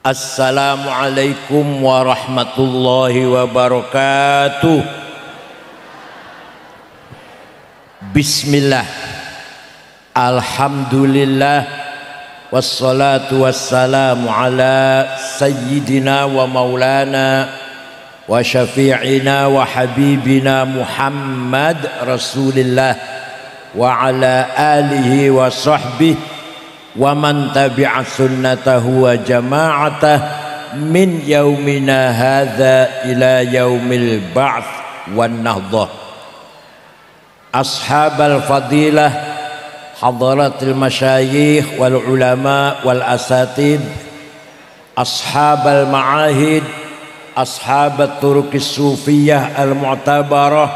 Assalamualaikum warahmatullahi wabarakatuh. Bismillah, alhamdulillah, wassalatu wassalamu ala sayyidina wa maulana wa syafi'ina wa habibina Muhammad Rasulillah wa ala alihi wa sahbihi wa man tabi'a sunnatahu wa jama'atah min yaumina hadza ila yaumil ba'ts wan nahdah. Ashabal fadilah, hadaratil masyayikh wal ulama wal asatid, ashabal ma'ahid, ashabat turuqis sufiyah al mu'tabarah,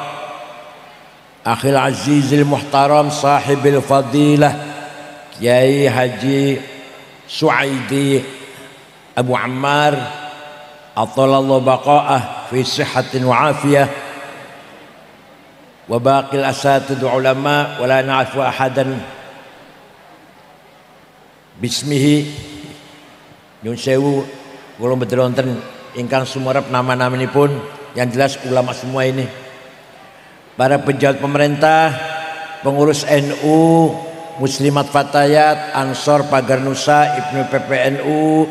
akhil azizil muhtaram sahibil fadilah Kiai Haji Suaidi Abu Ammar atalallahu baqa'ah fi sihhatin wa afiyah wa baqil asatid ulama wa la na'fu ahadan bismihi. Nyun sewu kula mboten wonten ingkang sumerep nama-namanipun, yang jelas ulama semua ini, para pejabat pemerintah, pengurus NU, Muslimat Fatayat, Ansor Pagar Nusa, Ibnu PPNU,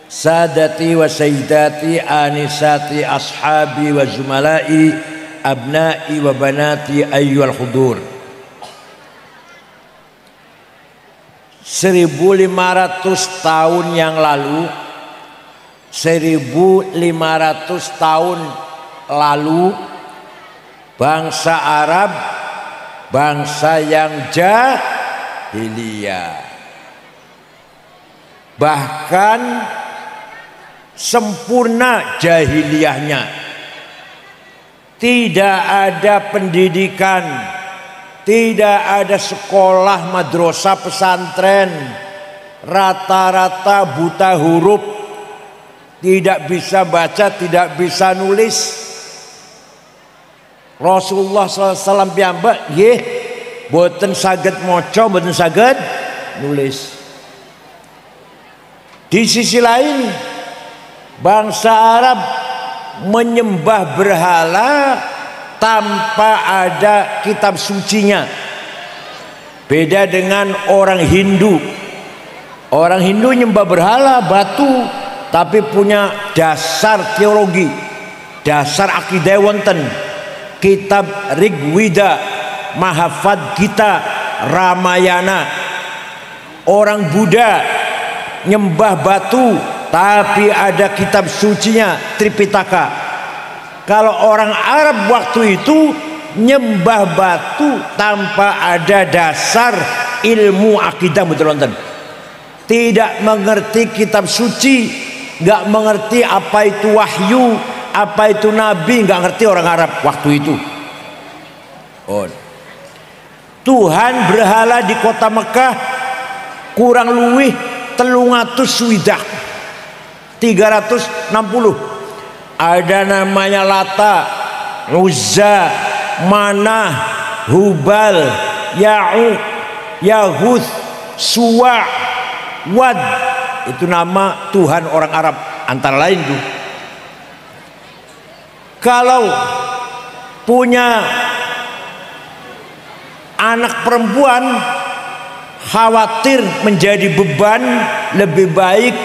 Sadati wa Sayyidati, Anisati, Ashabi wa Zumalai, Abnai wa Banati, Ayyuhal Hudur. 1500 tahun yang lalu, 1500 tahun lalu, bangsa Arab, bangsa yang jahiliyah, bahkan sempurna jahiliyahnya, tidak ada pendidikan, tidak ada sekolah madrasah pesantren, rata-rata buta huruf, tidak bisa baca, tidak bisa nulis. Rasulullah SAW piyambak nggih boten saged maca, boten saged nulis. Di sisi lain, bangsa Arab menyembah berhala tanpa ada kitab sucinya. Beda dengan orang Hindu. Orang Hindu nyembah berhala, batu, tapi punya dasar teologi, dasar akidah wonten. Kitab Rigveda, Mahafad Gita, Ramayana. Orang Buddha nyembah batu tapi ada kitab sucinya, Tripitaka. Kalau orang Arab waktu itu nyembah batu tanpa ada dasar ilmu akidah betul-betul, tidak mengerti kitab suci, nggak mengerti apa itu wahyu, apa itu nabi, nggak ngerti orang Arab waktu itu. Oh. Tuhan berhala di kota Mekah kurang luwih 360. Ada namanya Lata, Uzza, Manah, Hubal, Ya'uq, Yahuth, Suwa', Wad. Itu nama Tuhan orang Arab antara lain tuh. Kalau punya anak perempuan khawatir menjadi beban, lebih baik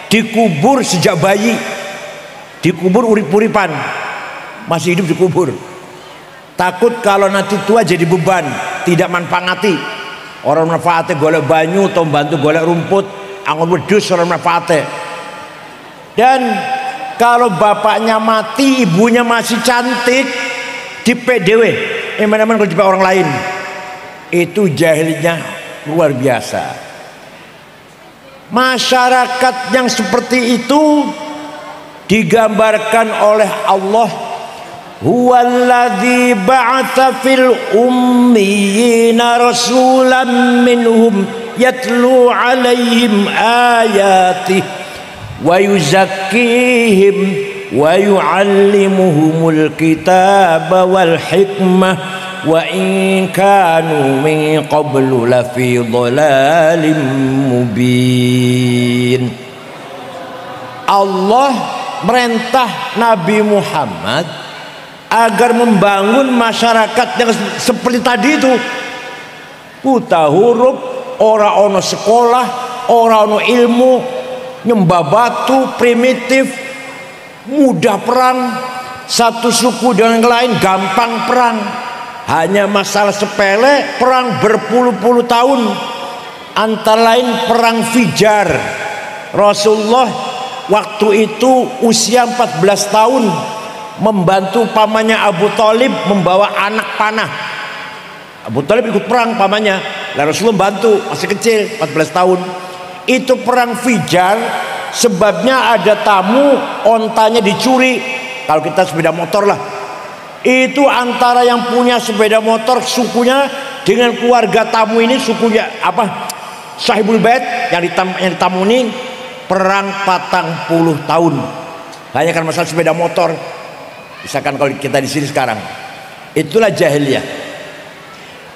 dikubur sejak bayi, dikubur urip-uripan, masih hidup dikubur. Takut kalau nanti tua jadi beban, tidak manfaati. Orang manfaatnya golek banyu atau bantu golek rumput, angon wedhus orang manfaatnya. Dan kalau bapaknya mati, ibunya masih cantik, dipek dewe, emang-emang kalau dipek orang lain. Itu jahilnya luar biasa. Masyarakat yang seperti itu digambarkan oleh Allah, huwallazi ba'atsa fil ummiyina rasulan minhum yatlu alaihim ayatihi wa yuzakkihim wa yu'allimuhumul kitaba wal hikmah wa in kanu min qablu lafi dhalalin mubin. Allah merintah Nabi Muhammad agar membangun masyarakat yang seperti tadi itu, buta huruf, ora ono sekolah, ora ono ilmu, nyembah batu, primitif, mudah perang, satu suku dengan yang lain gampang perang, hanya masalah sepele, perang berpuluh-puluh tahun, antara lain perang Fijar. Rasulullah waktu itu usia 14 tahun, membantu pamannya Abu Thalib membawa anak panah. Abu Thalib ikut perang pamannya, lalu Rasulullah bantu, masih kecil 14 tahun. Itu perang Fijar, sebabnya ada tamu ontanya dicuri. Kalau kita sepeda motor lah, itu antara yang punya sepeda motor sukunya dengan keluarga tamu ini, sukunya apa, Sahibul Bait yang ditamuni, perang 40 tahun hanya karena masalah sepeda motor. Misalkan kalau kita di sini sekarang, itulah jahiliyah.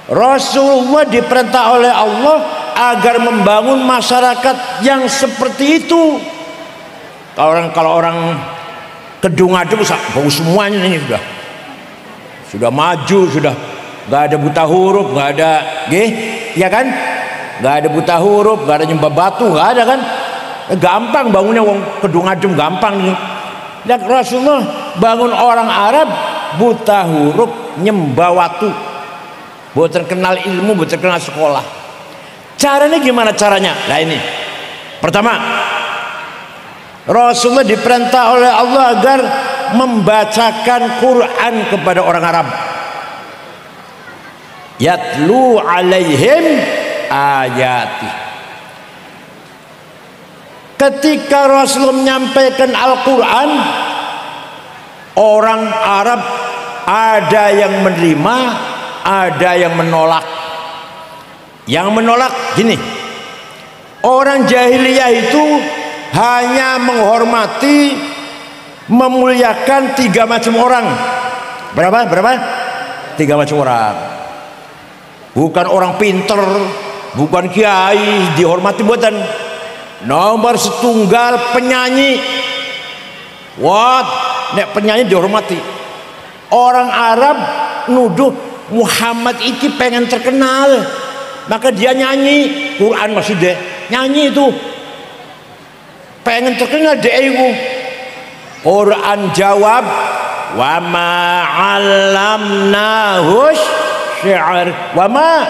Rasulullah diperintah oleh Allah agar membangun masyarakat yang seperti itu. Kalau orang Kedung Adem bau semuanya ini, sudah maju, sudah nggak ada buta huruf, nggak ada ya kan, nggak ada buta huruf, nggak ada nyembah batu, nggak ada kan, gampang bangunnya wong Kedung Adem, gampang nih. Dan Rasulullah bangun orang Arab buta huruf, nyembah watu, buat terkenal ilmu, buat terkenal sekolah. Caranya gimana caranya? Nah ini pertama, Rasulullah diperintah oleh Allah agar membacakan Quran kepada orang Arab. Yatlu alaihim ayati. Ketika Rasulullah menyampaikan Al-Quran, orang Arab ada yang menerima, ada yang menolak. Yang menolak gini, orang jahiliyah itu hanya menghormati, memuliakan 3 macam orang. Berapa? 3 macam orang. Bukan orang pinter, bukan kiai dihormati, buatan. Nomor setunggal penyanyi. Wah, nek penyanyi dihormati. Orang Arab nuduh Muhammad iki pengen terkenal, maka dia nyanyi Quran, maksudnya nyanyi itu pengen terkenal dia itu. Quran jawab, wa ma 'allamnahu syi'r wa ma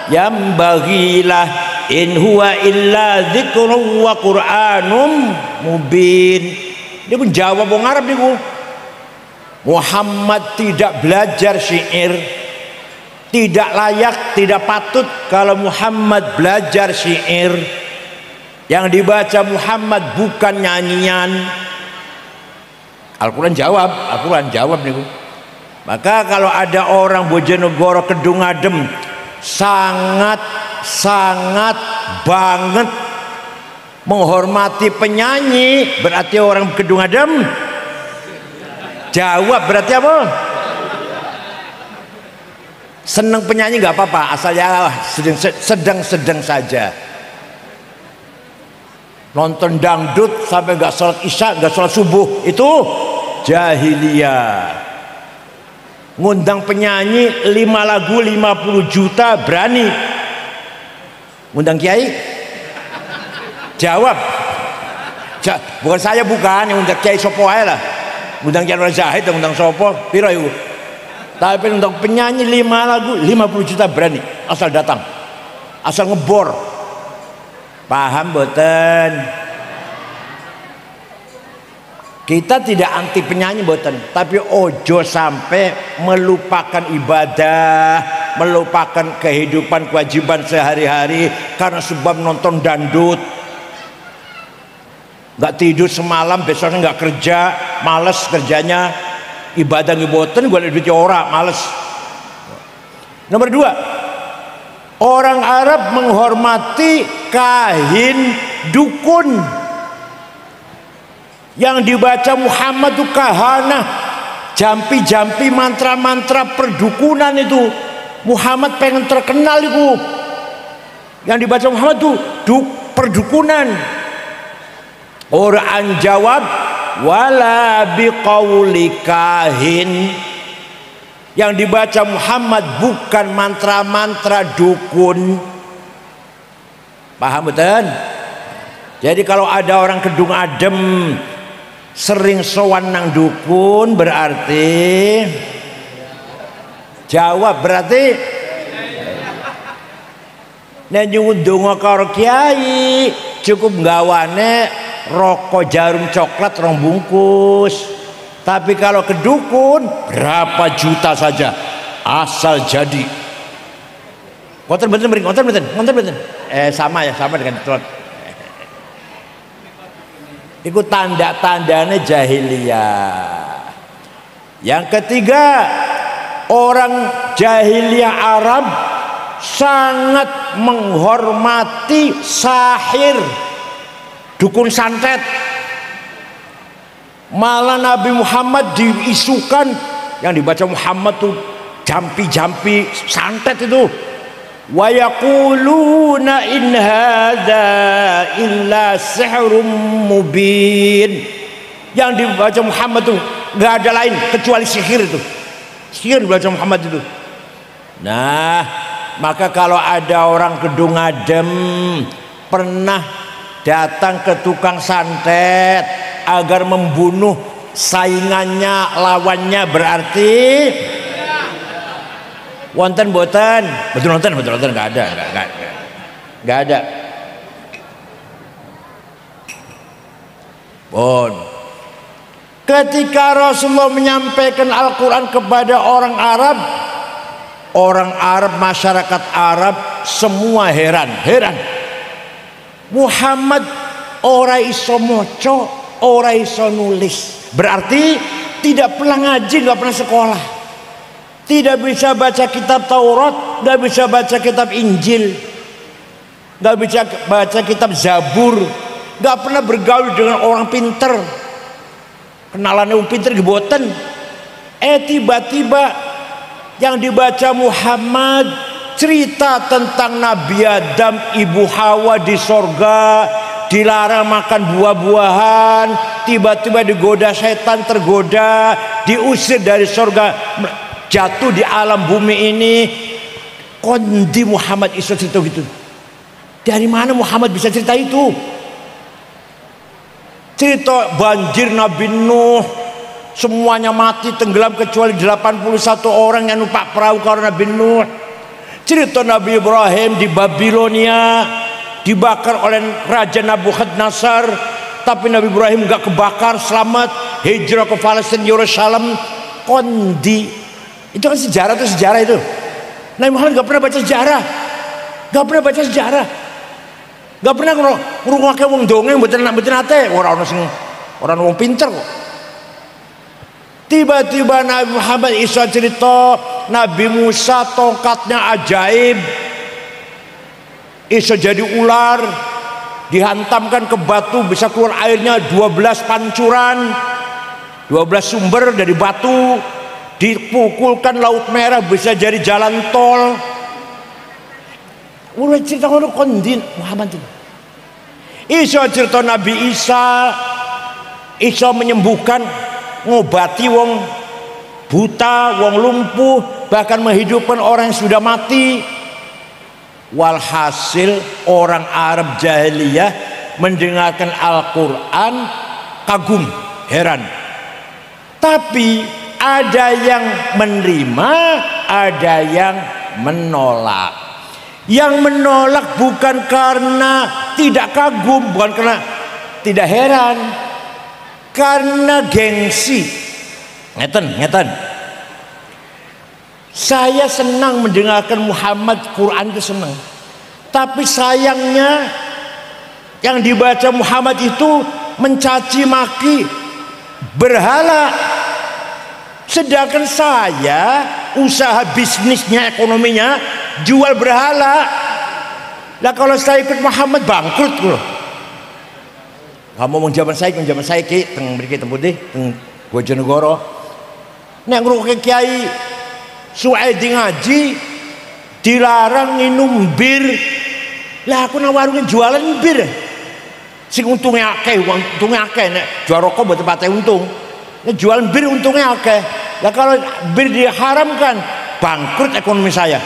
yambaghilah in huwa illa dzikrun wa qur'anum mubin. Dia pun jawab wong Arab niku, Muhammad tidak belajar syair, tidak layak, tidak patut kalau Muhammad belajar syair. Yang dibaca Muhammad bukan nyanyian. Al-Quran jawab niku. Maka kalau ada orang Bojonegoro Kedung Adem sangat banget menghormati penyanyi, berarti orang Kedung Adem jawab berarti apa? Seneng penyanyi nggak apa-apa, asal ya sedang saja. Nonton dangdut sampai nggak sholat isya, nggak sholat subuh, itu jahiliyah. Ngundang penyanyi 5 lagu 50 juta berani. Ngundang kiai jawab, bukan saya, bukan yang ngundang kiai sopo ae lah, ngundang Kiai Nur Zahid, ngundang sopo piro iku. Tapi ngundang penyanyi 5 lagu 50 juta berani, asal datang, asal ngebor. Paham boten? Kita tidak anti penyanyi boten, tapi ojo sampai melupakan ibadah, melupakan kehidupan kewajiban sehari-hari karena sebab nonton dangdut. Nggak tidur semalam, besoknya nggak kerja, males kerjanya, ibadah ngeboten, gue duit ora, males. Nomor 2, orang Arab menghormati kahin dukun. Yang dibaca Muhammad itu kahana, jampi-jampi, mantra-mantra perdukunan itu. Muhammad pengen terkenal itu. Yang dibaca Muhammad itu perdukunan. Quran jawab, wala biqauli kahin. Yang dibaca Muhammad bukan mantra-mantra dukun. Paham betul? Jadi kalau ada orang kedung adem sering sowan nang dukun, berarti jawab, berarti nek nyuwun donga karo kiai cukup nggawane rokok jarum coklat 2 bungkus. Tapi kalau ke dukun berapa juta saja asal jadi. Ngoten mboten. Sama ya, sama dengan trot. Itu tanda-tandanya jahiliyah. Yang ketiga, orang jahiliyah Arab sangat menghormati sahir, dukun santet. Malah Nabi Muhammad diisukan, yang dibaca Muhammad tuh jampi-jampi santet itu. Wa yaquluna in hadza illa sihrun mubin. Yang dibaca Muhammad tuh nggak ada lain kecuali sihir itu. Sihir dibaca Muhammad itu. Nah, maka kalau ada orang kedung adem pernah datang ke tukang santet agar membunuh saingannya, lawannya, berarti wonten boten, betul nonton nggak ada. Bon. Ketika Rasulullah menyampaikan Al-Quran kepada orang Arab, masyarakat Arab semua heran. Muhammad ora iso moco, ora iso nulis, berarti tidak pernah ngaji, nggak pernah sekolah, tidak bisa baca kitab Taurat, nggak bisa baca kitab Injil, nggak bisa baca kitab Zabur, nggak pernah bergaul dengan orang pinter, kenalannya orang pinter geboten. Tiba-tiba yang dibaca Muhammad cerita tentang Nabi Adam, Ibu Hawa di sorga, dilarang makan buah-buahan, tiba-tiba digoda setan, tergoda, diusir dari sorga, jatuh di alam bumi ini. Kondi Muhammad iso cerita gitu. Dari mana Muhammad bisa cerita itu? Cerita banjir Nabi Nuh, semuanya mati tenggelam kecuali 81 orang yang numpak perahu karena Nabi Nuh. Cerita Nabi Ibrahim di Babilonia dibakar oleh Raja Nabukadnezar, tapi Nabi Ibrahim gak kebakar, selamat, hijrah ke Palestina, Yerusalem. Kondi itu kan sejarah itu. Nabi Muhammad gak pernah baca sejarah, gak pernah ngrungokake wong dongeng mboten nate, orang wong pinter kok. Tiba-tiba Nabi Muhammad isa cerita Nabi Musa tongkatnya ajaib, iso jadi ular, dihantamkan ke batu bisa keluar airnya 12 pancuran, 12 sumber dari batu, dipukulkan Laut Merah bisa jadi jalan tol. Udah cerita ngono kondin Muhammad itu. Iso cerita Nabi Isa iso menyembuhkan, ngobati wong buta, wong lumpuh, bahkan menghidupkan orang yang sudah mati. Walhasil orang Arab jahiliyah mendengarkan Al-Quran kagum, heran. Tapi ada yang menerima, ada yang menolak. Yang menolak bukan karena tidak kagum, bukan karena tidak heran, karena gengsi. Ngeten. Saya senang mendengarkan Muhammad Quran itu senang. Tapi sayangnya yang dibaca Muhammad itu mencaci maki berhala. Sedangkan saya usaha bisnisnya, ekonominya jual berhala. Lah kalau saya ikut Muhammad bangkrut loh. Kamu mau zaman saya ki teng mriki teng putih teng Bojonegoro. Nek ngrungokne kiai Suwaidi ngaji dilarang minum bir. Lah aku nang warung jualan bir. Sing untungnya akeh, untungnya akeh nek jual rokok buat tempatnya untung. Nek jual bir untungnya akeh. Lah kalau bir diharamkan, bangkrut ekonomi saya.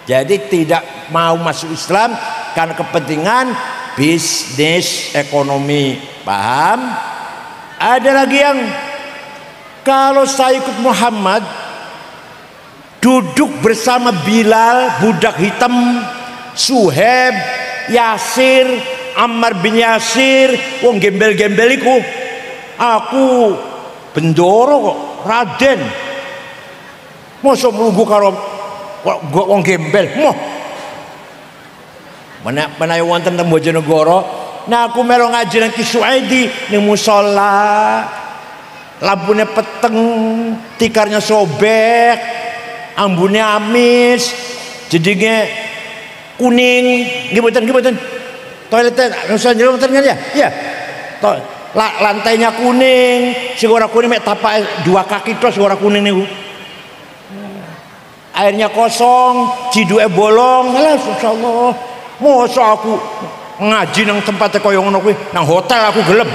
Jadi tidak mau masuk Islam karena kepentingan bisnis ekonomi. Paham? Ada lagi yang kalau saya ikut Muhammad, duduk bersama Bilal, budak hitam, Suhaib, Yasir, Ammar bin Yasir, wong gembel-gembeliku, aku bendoro kok, Raden. Mosok mlugu karo wong gembel, moh. Menawi wonten teng Bojonegoro, nah aku melu ngaji nang Ki Suaidi ning musala. Lampunya peteng, tikarnya sobek, ambune amis, jadinya kuning, gimana? Toiletnya nusa jero kan ya? Iya. Lantainya kuning, si ora kuning mek tapak dua kaki tos ora kuning niku. Airnya kosong, ciduke bolong. Alah masyaallah. Mosok aku ngaji nang tempatnya kaya ngono kuwi, nang hotel aku gelem.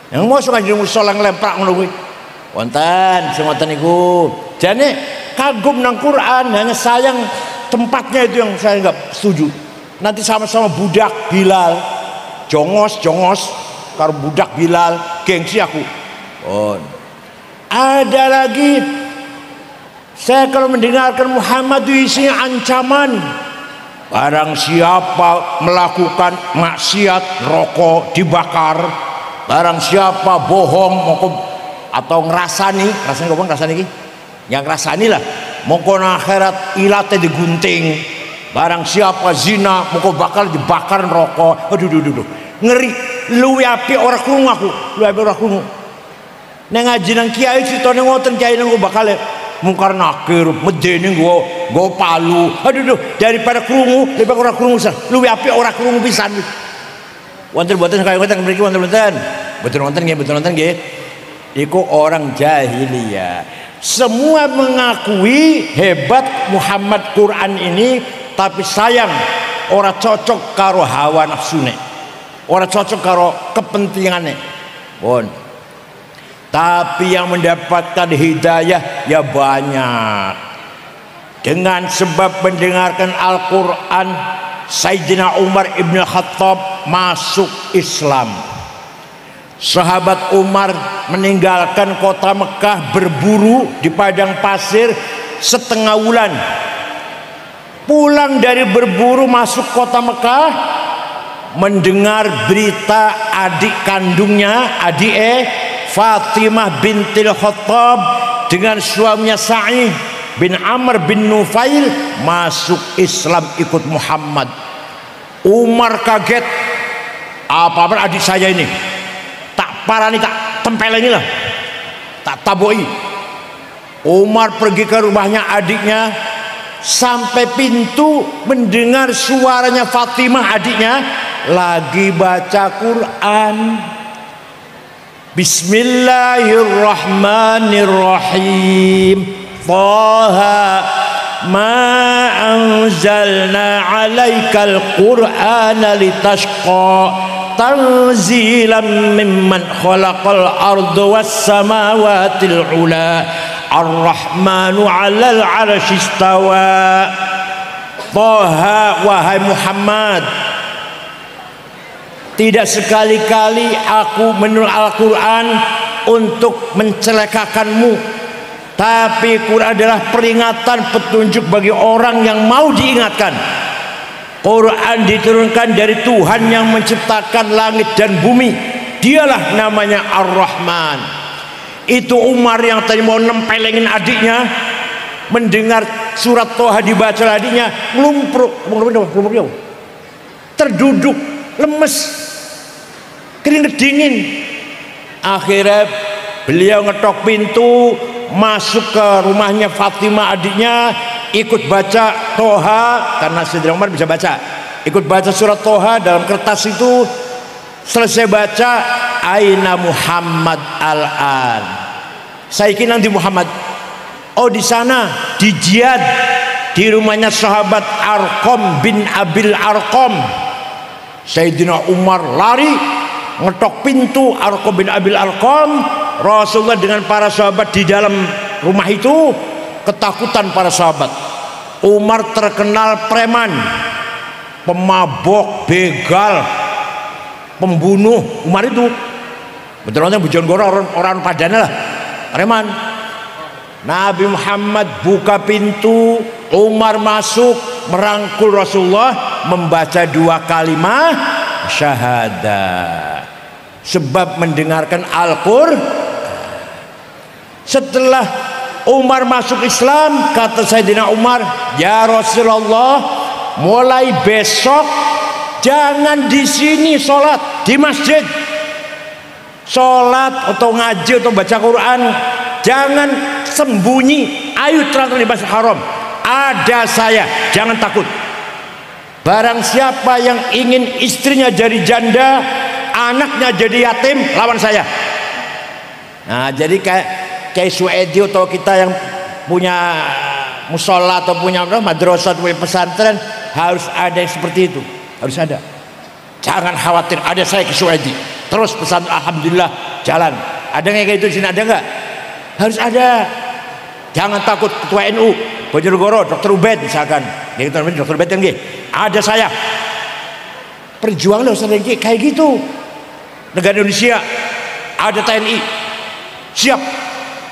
Yang mosok ngaji musala nglemprak ngono kuwi. Wonten sing ngoten niku. Jane kagum nang Quran, hanya sayang tempatnya itu yang saya enggak setuju. Nanti sama-sama budak Bilal, jongos karo budak Bilal, gengsi aku. Oh. Ada lagi, saya kalau mendengarkan Muhammad itu isinya ancaman. Barang siapa melakukan maksiat, rokok dibakar. Barang siapa bohong atau ngerasani iki, yang ngerasani lah, mongko akhirat ilate digunting. Barang siapa zina moko bakal dibakar rokok. Aduh ngeri. Luwi apik ora krungu aku, luwi apik ora krungu. Nek ngaji nang kiai citane ngoten, kiai nang bakal mungkar nakir, medeni nggo palu. Aduh daripada krungu lebih ora krungu sah. Luwi apik ora krungu pisan. Wonten boten kaya ngoten mriki wonten. Betul wonten nggih. Iku orang jahiliyah. Semua mengakui hebat Muhammad Quran ini, tapi sayang ora cocok karo hawa nafsune, ora cocok karo kepentingane. Bon. Tapi yang mendapatkan hidayah ya banyak. Dengan sebab mendengarkan Al-Quran, Sayyidina Umar ibn Khattab masuk Islam. Sahabat Umar meninggalkan kota Mekah berburu di padang pasir setengah bulan. Pulang dari berburu masuk kota Mekah, mendengar berita adik kandungnya, Fatimah bintil Khattab dengan suaminya Sa'id bin Amr bin Nufail masuk Islam ikut Muhammad. Umar kaget, apa adik saya ini, tak parani, tak tempeleni lah, tak taboi. Umar pergi ke rumahnya adiknya, sampai pintu mendengar suaranya Fatimah adiknya lagi baca Quran. Bismillahirrahmanirrahim. Taha ma anzalna 'alaikal Qur'ana litashqa tanzilan mimman khalaqal arda was samawatil 'ula. Ar-Rahmanu 'alal 'arsy istawa. Taha, wahai Muhammad, tidak sekali-kali aku menurut Al-Quran untuk mencelakakanmu, tapi Quran adalah peringatan, petunjuk bagi orang yang mau diingatkan. Quran diturunkan dari Tuhan yang menciptakan langit dan bumi. Dialah namanya Ar-Rahman. Itu Umar yang tadi mau nempelengin adiknya, mendengar surat Toha dibaca adiknya, ngelumpruk, terduduk, lemes, keringet dingin. Akhirnya beliau ngetok pintu, masuk ke rumahnya Fatimah adiknya, ikut baca Toha, karena Sayyidina Umar bisa baca, ikut baca surat Toha dalam kertas itu. Selesai baca, aina Muhammad al-an, saya kira di Muhammad. Oh, di sana, di Jihad, di rumahnya sahabat Arqam bin Abil Arqam. Sayyidina Umar lari ngetok pintu Arqam bin Abil Arqam. Rasulullah dengan para sahabat di dalam rumah itu, ketakutan para sahabat. Umar terkenal preman, pemabok, begal, pembunuh. Umar itu betul-betul Bojonegoro orang padana lah, preman. Nabi Muhammad buka pintu, Umar masuk merangkul Rasulullah, membaca 2 kalimat syahadah, sebab mendengarkan Al-Qur'an. Setelah Umar masuk Islam, kata Sayyidina Umar, ya Rasulullah, mulai besok jangan di sini sholat, di masjid sholat atau ngaji atau baca Quran, jangan sembunyi, ayo terang di Masjid Haram, ada saya, jangan takut. Barang siapa yang ingin istrinya jadi janda, anaknya jadi yatim, lawan saya. Nah, jadi kayak Suedi atau kita yang punya musola atau punya madrasah atau punya pesantren, harus ada yang seperti itu, harus ada. Jangan khawatir, ada saya ke Suedi, terus pesan alhamdulillah jalan. Ada nggak kayak itu di sini, ada nggak? Harus ada. Jangan takut. Ketua NU Bojonegoro Dr. Ubed misalkan, Dr. Ubed yang ada saya. Perjuangan harus ada kayak gitu. Negara Indonesia ada TNI siap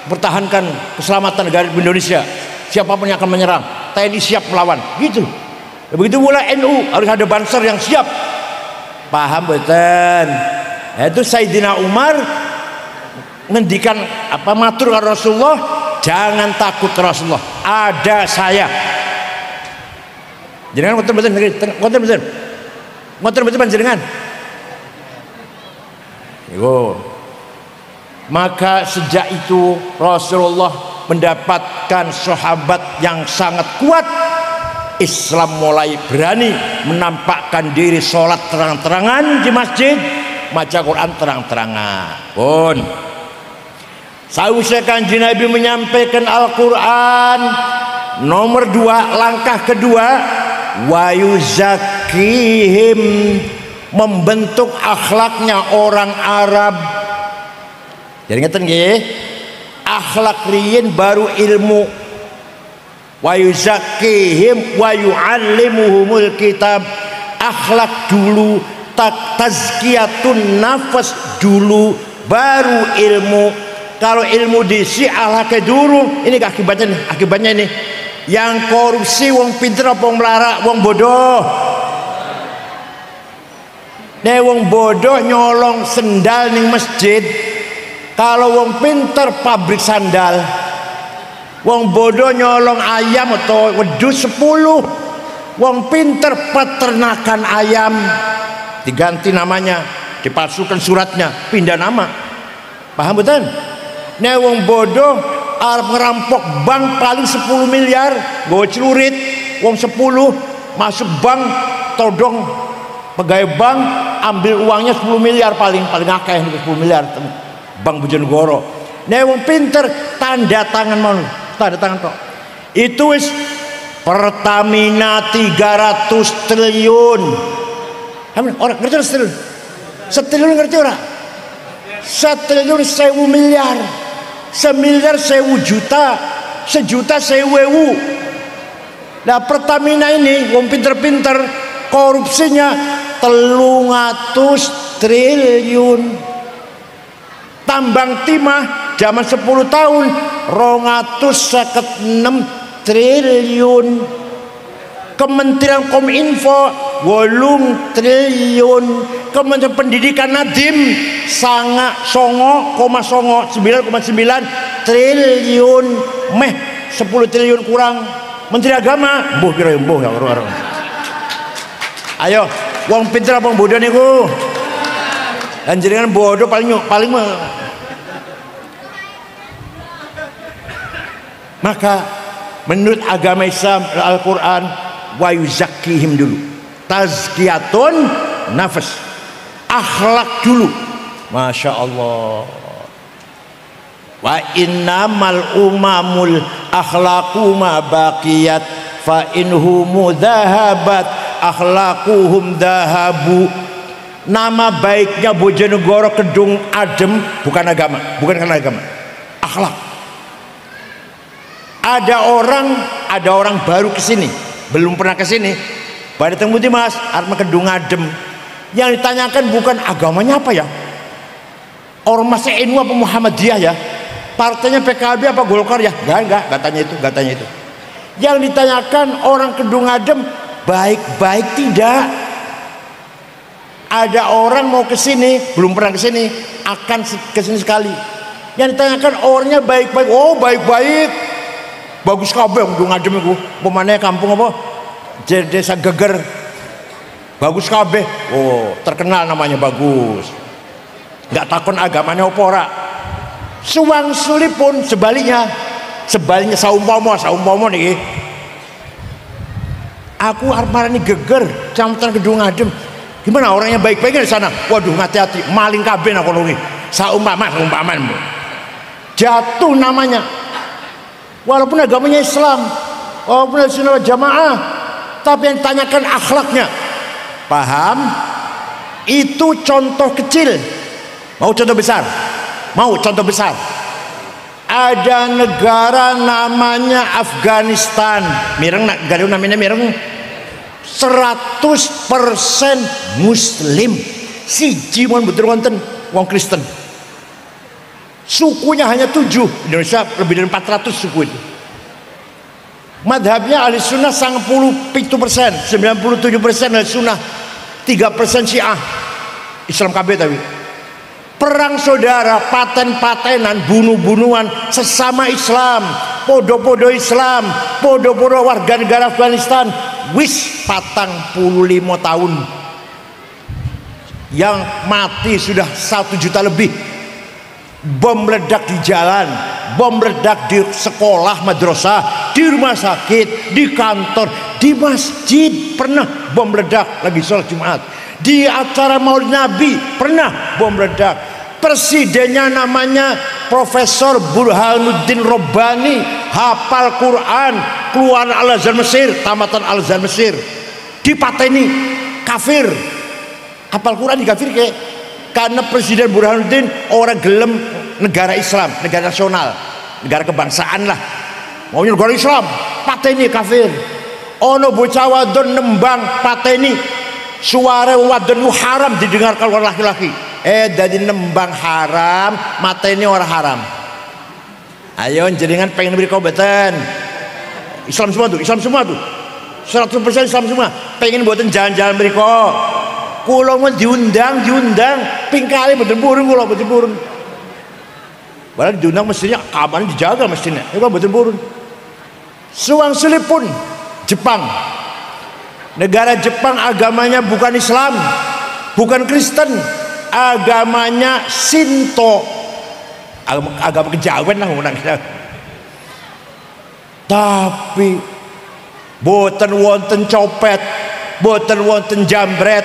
pertahankan keselamatan negara Indonesia. Siapapun yang akan menyerang, TNI siap melawan. Gitu. Begitu pula NU harus ada Banser yang siap. Paham betul? Itu Sayyidina Umar ngendikan apa, matur ke Rasulullah, jangan takut Rasulullah, ada saya. Jangan ngoten betul jenengan. Yo. Maka sejak itu Rasulullah mendapatkan sahabat yang sangat kuat. Islam mulai berani menampakkan diri, sholat terang-terangan di masjid, baca Quran terang-terangan. Pun sausai Kanjeng Nabi menyampaikan Al-Quran, nomor 2, langkah kedua, wa yuzakihim, membentuk akhlaknya orang Arab. Jadi ngeten nggih, akhlak riyin baru ilmu. Wa yuzakihim wa yu'allimuhumul kitab, akhlak dulu, tazkiyatun nafas dulu, baru ilmu. Kalau ilmu disi akhlaknya dulu, ini akibatnya ini. Yang korupsi wong pinter apa wong melarat, wong bodoh. Nek wong bodoh nyolong sendal ning masjid, kalau wong pinter pabrik sandal. Wong bodoh nyolong ayam atau wedhus 10. Wong pinter peternakan ayam, diganti namanya, dipalsukan suratnya, pindah nama. Paham betul? Nek wong bodoh arep ngerampok bank paling 10 miliar, nggo celurit wong 10 masuk bank, todong pegawai bank, ambil uangnya 10 miliar paling akeh 10 miliar Bank Bojonegoro. Nek wong pinter tanda tangan mon, tanda tangan tok. Itu wis Pertamina 300 triliun. Orang ngerti triliun? Setriliun ngerti ora? Setriliun 1000 miliar. Semiliar 1000 juta, sejuta 1000. Nah Pertamina ini wong pinter-pinter korupsinya 300 triliun. Tambang timah zaman 10 tahun 256 triliun. Kementerian Kominfo 8 triliun. Kementerian Pendidikan Nadiem 9,9 triliun, meh 10 triliun kurang. Menteri Agama mbuh pira mbuh ya orang. Ayo wong pinter apa bodoh niku? Anjenengan bodoh paling maka menurut agama Islam Al-Quran, wa yuzakkihim dulu, tazkiyatun nafas, akhlak dulu. Masya Allah. Wa innamal umamul akhlaqu ma baqiyat fa inhumu dhahabat akhlaquhum dhahabu. Nama baiknya Bojonegoro Kedung Adem bukan agama, bukan karena agama, akhlak. Ada orang baru kesini, belum pernah kesini, pada temudi Mas, arma Kedung Adem. Yang ditanyakan bukan agamanya apa ya, ormasnya NU apa Muhammadiyah ya, partainya PKB apa Golkar ya, enggak tanya itu. Yang ditanyakan orang Kedung Adem baik-baik tidak. Ada orang mau ke sini, belum pernah ke sini, akan ke sini sekali. Yang ditanyakan orangnya baik-baik. Oh, baik-baik. Bagus kabeh Kedung Adem iku. Pemane kampung apa? Desa Geger. Bagus kabeh. Oh, terkenal namanya bagus. Enggak takon agamanya apa ora. Suwangsuli pun sebaliknya saumpama niki. Aku arep marani Geger, Kecamatan Kedung Adem. Gimana orangnya baik-baiknya di sana? Waduh, hati-hati, maling kabeh aku nungi. Saumpamanmu. Jatuh namanya. Walaupun agamanya Islam, walaupun Sunnah Jamaah, tapi yang ditanyakan akhlaknya. Paham? Itu contoh kecil. Mau contoh besar? Mau contoh besar? Ada negara namanya Afghanistan. Mireng negara namanya mireng. 100% Muslim, siji mon betul wonten wong Kristen. Sukunya hanya 7, Indonesia lebih dari 400 suku itu. Madhabnya ahli sunnah 97%, 97% ahli sunnah, 3% syiah, Islam KB tapi. Perang saudara, paten-patenan, bunuh-bunuhan sesama Islam, podo-podo Islam, podo-podo warga negara Afghanistan. Wis 45 tahun, yang mati sudah 1 juta lebih. Bom meledak di jalan, bom meledak di sekolah, madrasah, di rumah sakit, di kantor, di masjid pernah bom meledak lagi sholat Jumat, di acara Maulid Nabi pernah bom meledak. Presidennya namanya Profesor Burhanuddin Robbani, hafal Quran, keluar Al-Azhar Mesir, tamatan Al-Azhar Mesir, dipateni kafir. Hafal Quran dikafir karena Presiden Burhanuddin orang gelem negara Islam, negara nasional, negara kebangsaan lah, maunya negara Islam, pateni kafir. Ono bocah wadon nembang pateni, suara wadon haram didengarkan oleh laki-laki. Dari nembang haram, mata ini orang haram. Ayo jenengan pengen beri kobatan. Islam semua tuh, 100% Islam semua. Pengen buatin jalan-jalan beri kok. Kulo mau diundang, pingkali boten purun kulo boten purun. Padahal diundang mestinya keamanan dijaga mestinya. Kulo boten purun. Suwangsuli pun Jepang. Negara Jepang agamanya bukan Islam, bukan Kristen. Agamanya Shinto, agama kejawen lah orang. Tapi boten wonten copet, boten wonten jambret,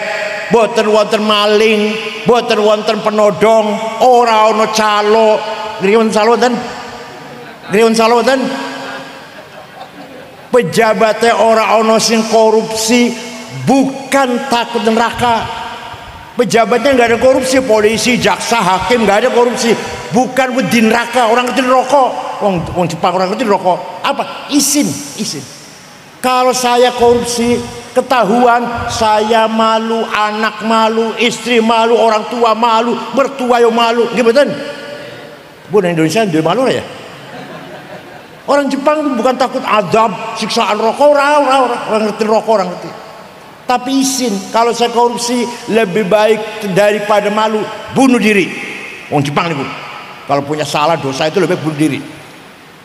boten wonten maling, boten wonten penodong, ora ono calo. Griun salo dan pejabatnya ora ono sing korupsi, bukan takut neraka. Pejabatnya nggak ada korupsi, polisi, jaksa, hakim nggak ada korupsi, bukan wedi neraka, orang ngerti rokok, orang Jepang orang ngerti rokok, apa? Izin. Kalau saya korupsi, ketahuan, saya malu, anak malu, istri malu, orang tua malu, mertua yo malu, gitu. Bukan Indonesia dia malu lah ya. Orang Jepang bukan takut azab, siksaan rokok, orang ngerti rokok, orang ngerti. Tapi izin, kalau saya korupsi lebih baik daripada malu, bunuh diri. Wong Jepang nih, kalau punya salah dosa itu lebih baik bunuh diri.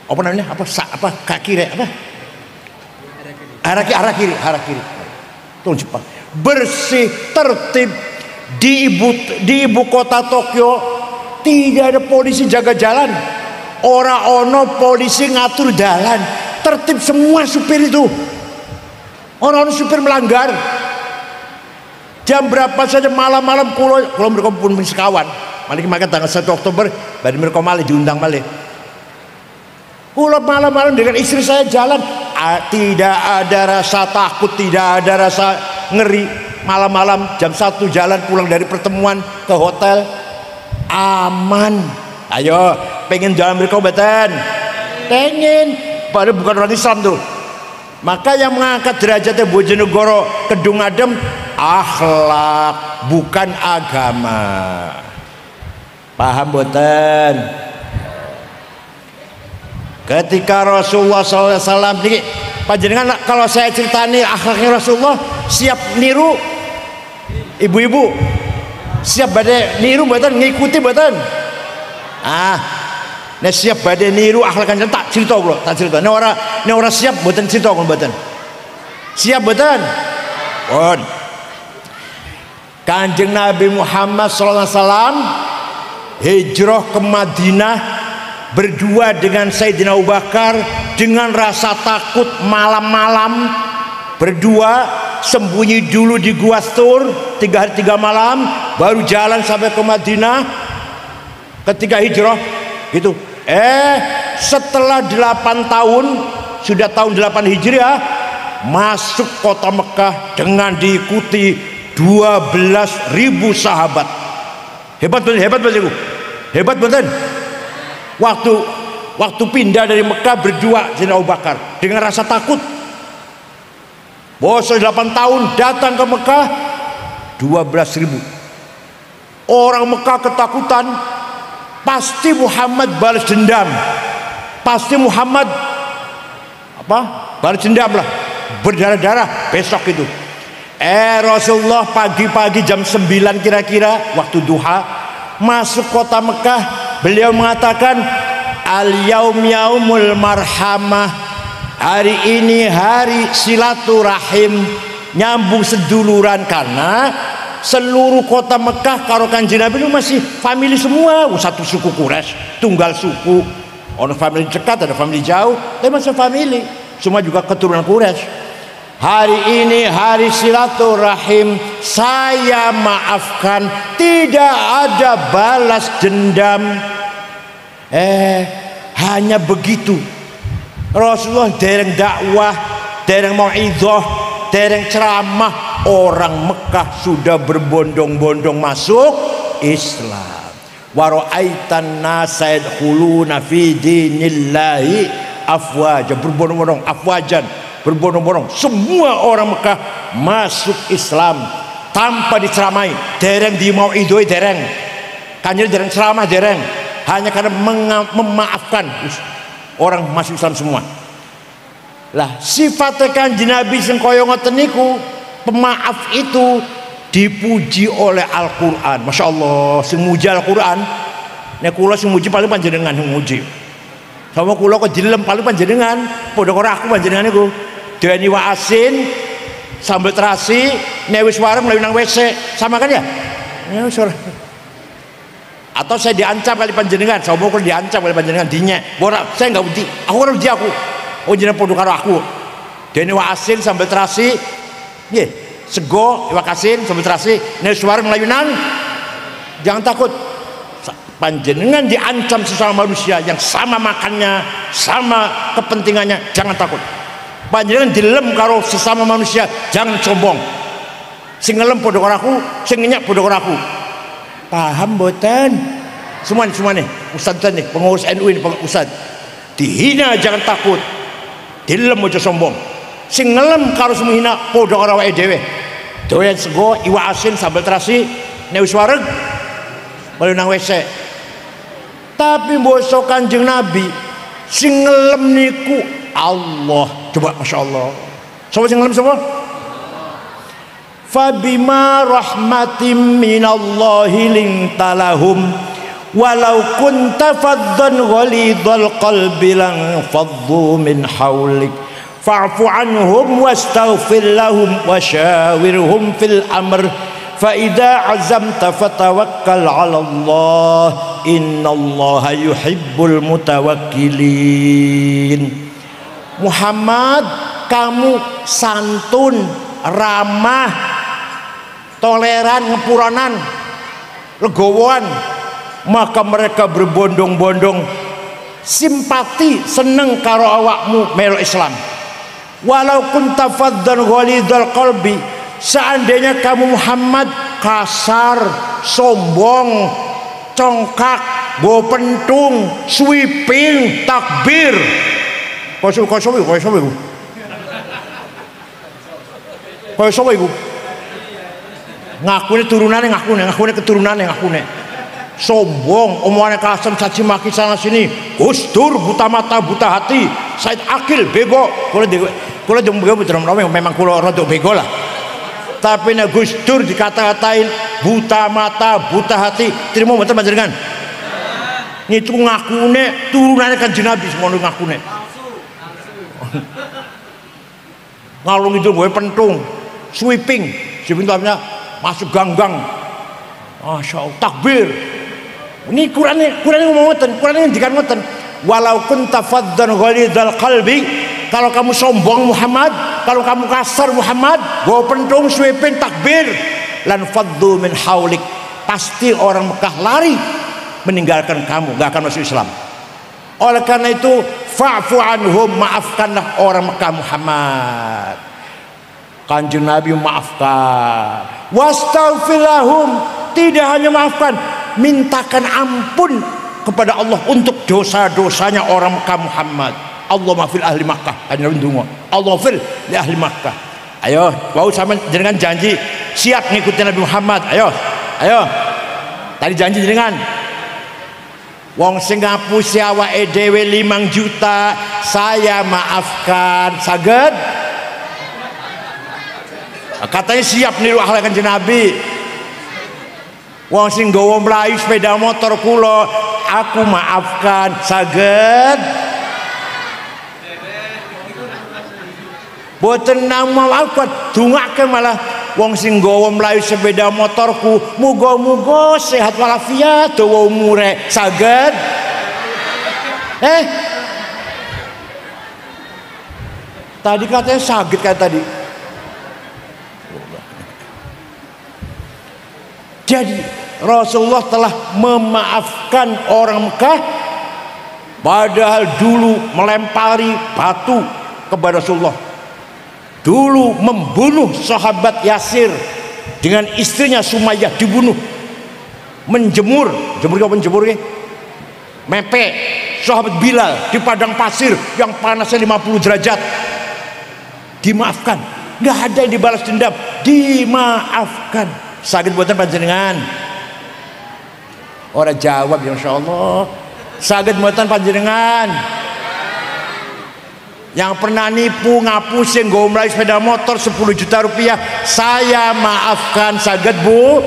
Apa namanya? Apa kaki apa? Arah kiri. Itu Jepang. Bersih, tertib. Di ibu kota Tokyo tidak ada polisi jaga jalan. Ora ono polisi ngatur jalan. Tertib semua supir itu. Orang supir melanggar. Jam berapa saja malam-malam kulo mereka pun sekawan. Malih makan tanggal 1 Oktober bari mereka malih diundang malih. Kulo malam-malam dengan istri saya jalan, tidak ada rasa takut, tidak ada rasa ngeri. malam-malam jam 1 jalan pulang dari pertemuan ke hotel aman. Ayo pengen jalan mereka beten, pengen, padahal bukan orang Islam tuh. Maka yang mengangkat derajatnya Bojonegoro Kedung Adem akhlak, bukan agama. Paham boten? Ketika Rasulullah SAW ini, panjenengan kalau saya ceritani akhlaknya Rasulullah, siap niru ibu-ibu, siap badai niru boten, ngikuti boten? Nah siap badai niru akhlaknya tak cerita bro, tak cerita. Ini orang siap boten cerita kalau boten. Siap boten? Bon. Kanjeng Nabi Muhammad SAW hijrah ke Madinah berdua dengan Sayyidina Abu Bakar dengan rasa takut malam-malam, berdua sembunyi dulu di Gua Thur 3 hari 3 malam baru jalan sampai ke Madinah ketika hijrah gitu. Setelah 8 tahun, sudah tahun 8 Hijriah, masuk kota Mekah dengan diikuti 12.000 sahabat. Hebat betul, hebat betul, hebat betul. Waktu pindah dari Mekah berdua Sayyidina Abu Bakar dengan rasa takut. Bos 8 tahun datang ke Mekah 12.000 orang Mekah ketakutan. Pasti Muhammad balas dendam, pasti Muhammad balas dendam lah, berdarah-darah besok itu. Rasulullah pagi-pagi jam 9 kira-kira waktu duha masuk kota Mekah, beliau mengatakan al-yaum yaumul marhamah, hari ini hari silaturahim, nyambung seduluran, karena seluruh kota Mekah karo Kanjeng Nabi itu masih family semua, satu suku Quraisy, tunggal suku, orang family dekat ada family jauh, tapi masih family, semua juga keturunan Quraisy. Hari ini hari silaturahim, saya maafkan, tidak ada balas dendam. Hanya begitu. Rasulullah dereng dakwah, dereng mau'izah, dereng ceramah, orang Mekah sudah berbondong-bondong masuk Islam. Wa ra'aitan nasa yadkhuluna fi dinillahi afwajan, berbondong-bondong, afwajan, berbondong-bondong, semua orang Mekah masuk Islam tanpa diceramai, dereng di mau'idoi, dereng kanjeng, dereng ceramah, dereng, hanya karena memaafkan orang masuk Islam semua. Lah sifatnya Kanjeng Nabi sing kaya ngoten niku, pemaaf itu dipuji oleh Al-Quran. Masya Allah, sing muji Al-Quran. Nek kula sing muji paling panjenengan sing muji. Sama kula kok dilem paling panjenengan. Padha karo aku panjenengan niku. Dene wa asin, sambel terasi, nek wis wareng mlayu nang WC. Sama kan ya? Ya wis ora. Atau saya diancam kali panjenengan, sama kula diancam kali panjenengan dinyek. Ora, saya enggak wedi. Aku ora wedi aku. Oh jenengan padha karo aku. Dene wa asin, sambel terasi, nggih, sego iwak asin sambal terasi, nek suara melayu nang, jangan takut. Panjenengan diancam sesama manusia yang sama makannya, sama kepentingannya, jangan takut. Panjenengan dilem karo sesama manusia, jangan sombong. Sing ngelem padha karo aku, sing ngenyak padha karo aku. Paham mboten? Semua nih, ustaz nih, pengurus NU ini, ustaz. Dihina jangan takut. Dilem aja sombong. Sing ngelem karo semihina padha karo awake dhewe. Doyan sego, iwak asin, sambal terasi, nek wis wareg mlayu nang WC. Tapi basa Kanjeng Nabi sing ngelem niku Allah. Coba masyaallah. Sapa sing ngelem sapa? Fabima rahmatim minallahi lintalahum walau kunta faddan ghalidhal qalbi lan faddu min hawlik fa'fu anhum wastaghfir lahum wasyawirhum fil amr fa idza azamta fatawakkal 'ala Allah innallaha yuhibbul mutawakkilin. Muhammad, kamu santun, ramah, toleran, ngepuranan, legowoan, maka mereka berbondong-bondong simpati, seneng karo awakmu melu Islam. Walau kunta faddan ghalidhal qalbi, seandainya kamu Muhammad kasar, sombong, congkak, bawa pentung, sweeping, takbir, ngakune turunannya, ngakune keturunannya, sombong, omongannya kasar, caci maki sana sini, Gus Dur buta mata buta hati, Said Akil bego, kalau bego memang kalau rada bego lah, tapi na Gus Dur dikata-katain buta mata buta hati, terima betul panjenengan? Itu ngakune turunannya kan Nabi semua ngakune, ngalung itu gue pentung, sweeping artinya masuk gang-gang, masya Allah, takbir. Ini Qurannya ngomong ngoten, Qurannya ngendikan ngoten. Walau kunta faddan ghalidhal qalbi, kalau kamu sombong Muhammad, kalau kamu kasar Muhammad, bawa pentung, sweeping, takbir, lan faddu min haulik, pasti orang Mekah lari meninggalkan kamu, gak akan masuk Islam. Oleh karena itu fa'fu anhum, maafkanlah orang Mekah Muhammad. Kanjeng Nabi maafkan, wastaghfir lahum, tidak hanya maafkan, mintakan ampun kepada Allah untuk dosa-dosanya orang Mekah Muhammad. Allahumma fil ahli Makkah, kanjeng Nabi ndonga, Allah fil li ahli Makkah. Ayo, wau sama jenengan janji siap ngikutin Nabi Muhammad. Ayo. Tadi janji jenengan. Wong sing ngapusi awake dhewe 5 juta, saya maafkan. Saged? Katanya siap niru akhlak Kanjeng Nabi. Wong sing nggawa mlayu sepeda motor kula, aku maafkan. Saged? Boten nang maafkan, dongake malah wong sing nggawa mlayu sepeda motorku, muga-muga sehat walafiat, dawa umure. Saged? Tadi katanya saged kayak tadi. Jadi Rasulullah telah memaafkan orang Mekah, padahal dulu melempari batu kepada Rasulullah, dulu membunuh sahabat Yasir dengan istrinya Sumayyah dibunuh, menjemur mepek sahabat Bilal di padang pasir yang panasnya 50 derajat, dimaafkan, nggak ada yang dibalas dendam, dimaafkan. Sakit buatan panjenengan, orang jawab ya Masya Allah. Sakit buatan panjenengan yang pernah nipu ngapusin ngomlai sepeda motor 10 juta rupiah, saya maafkan. Sakit bu,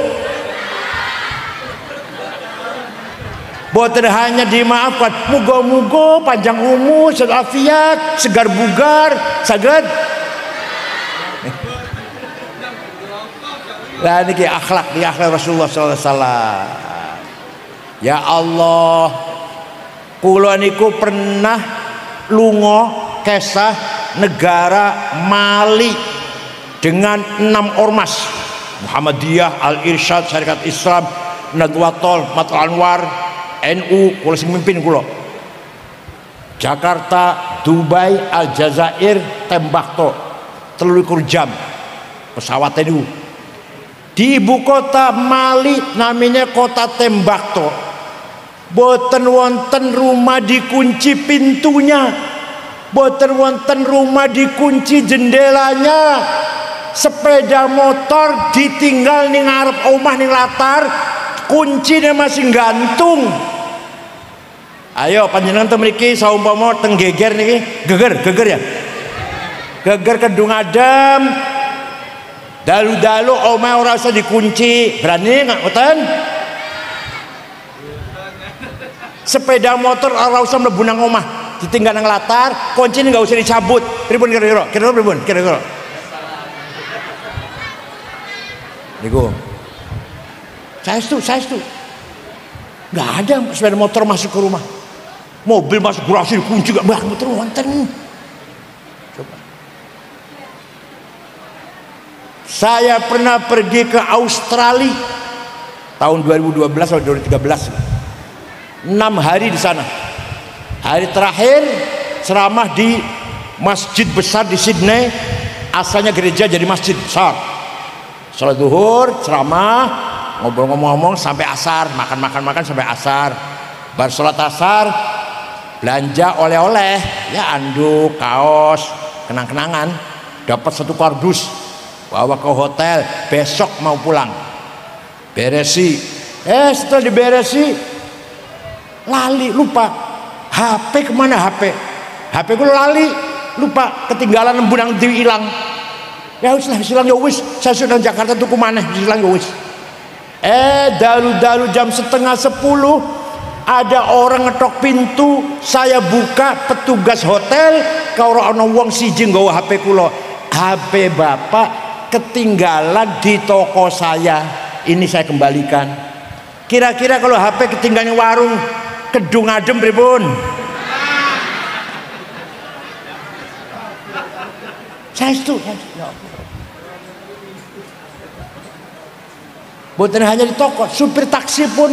buatan hanya dimaafkan, mugo-mugo panjang umur, sehat afiat, segar bugar. Sakit. Lah niki akhlak Rasulullah sallallahu alaihi wasallam. Ya Allah, kula niku pernah lunga kesah negara Mali dengan 6 ormas, Muhammadiyah, Al-Irsyad, Syarikat Islam, Nadwatul Matul Anwar, NU, kula sing mimpin kula. Jakarta, Dubai, Aljazair, Tembakau, 23 jam pesawat itu. Di ibu kota Mali namanya kota Tembakau, boten wonten rumah dikunci pintunya, boten wonten rumah dikunci jendelanya, sepeda motor ditinggal ning ngarep omah ning latar, kuncinya masih gantung. Ayo panjenengan teng mriki saumpama teng geger niki, geger ya, geger kedung adem, dalu-dalu omah ora usah dikunci, berani nggak ngoten? Sepeda motor ora usah mlebu nang omah, ditinggal nang latar, kunci nggak usah dicabut. Pripun kira-kira pripun kira-kira? Niku. Saya setuju. Nggak ada sepeda motor masuk ke rumah. Mobil masuk garasi dikunci gak mbah motor wonten. Saya pernah pergi ke Australia tahun 2012 atau 2013, 6 hari di sana. Hari terakhir ceramah di masjid besar di Sydney, asalnya gereja jadi masjid besar. Sholat duhur ceramah, ngobrol-ngomong sampai asar, makan sampai asar. Baru sholat asar belanja oleh-oleh, ya anduk, kaos, kenang-kenangan, dapat 1 kardus, bawa ke hotel, besok mau pulang, beresi. Setelah diberesi lali, lupa HP kemana, HP gue lali, lupa, ketinggalan embunang hilang. Ya wis lah, hilang ya wis, saya sudah Jakarta tuh kemana, hilang ya wis. Dalu jam setengah 10 ada orang ngetok pintu, saya buka, petugas hotel, kalau ana wong siji nggawa HP kula. HP bapak ketinggalan di toko saya, ini saya kembalikan. Kira-kira kalau HP ketinggalan di warung kedung adem pripun? Saya itu bukan hanya di toko, supir taksi pun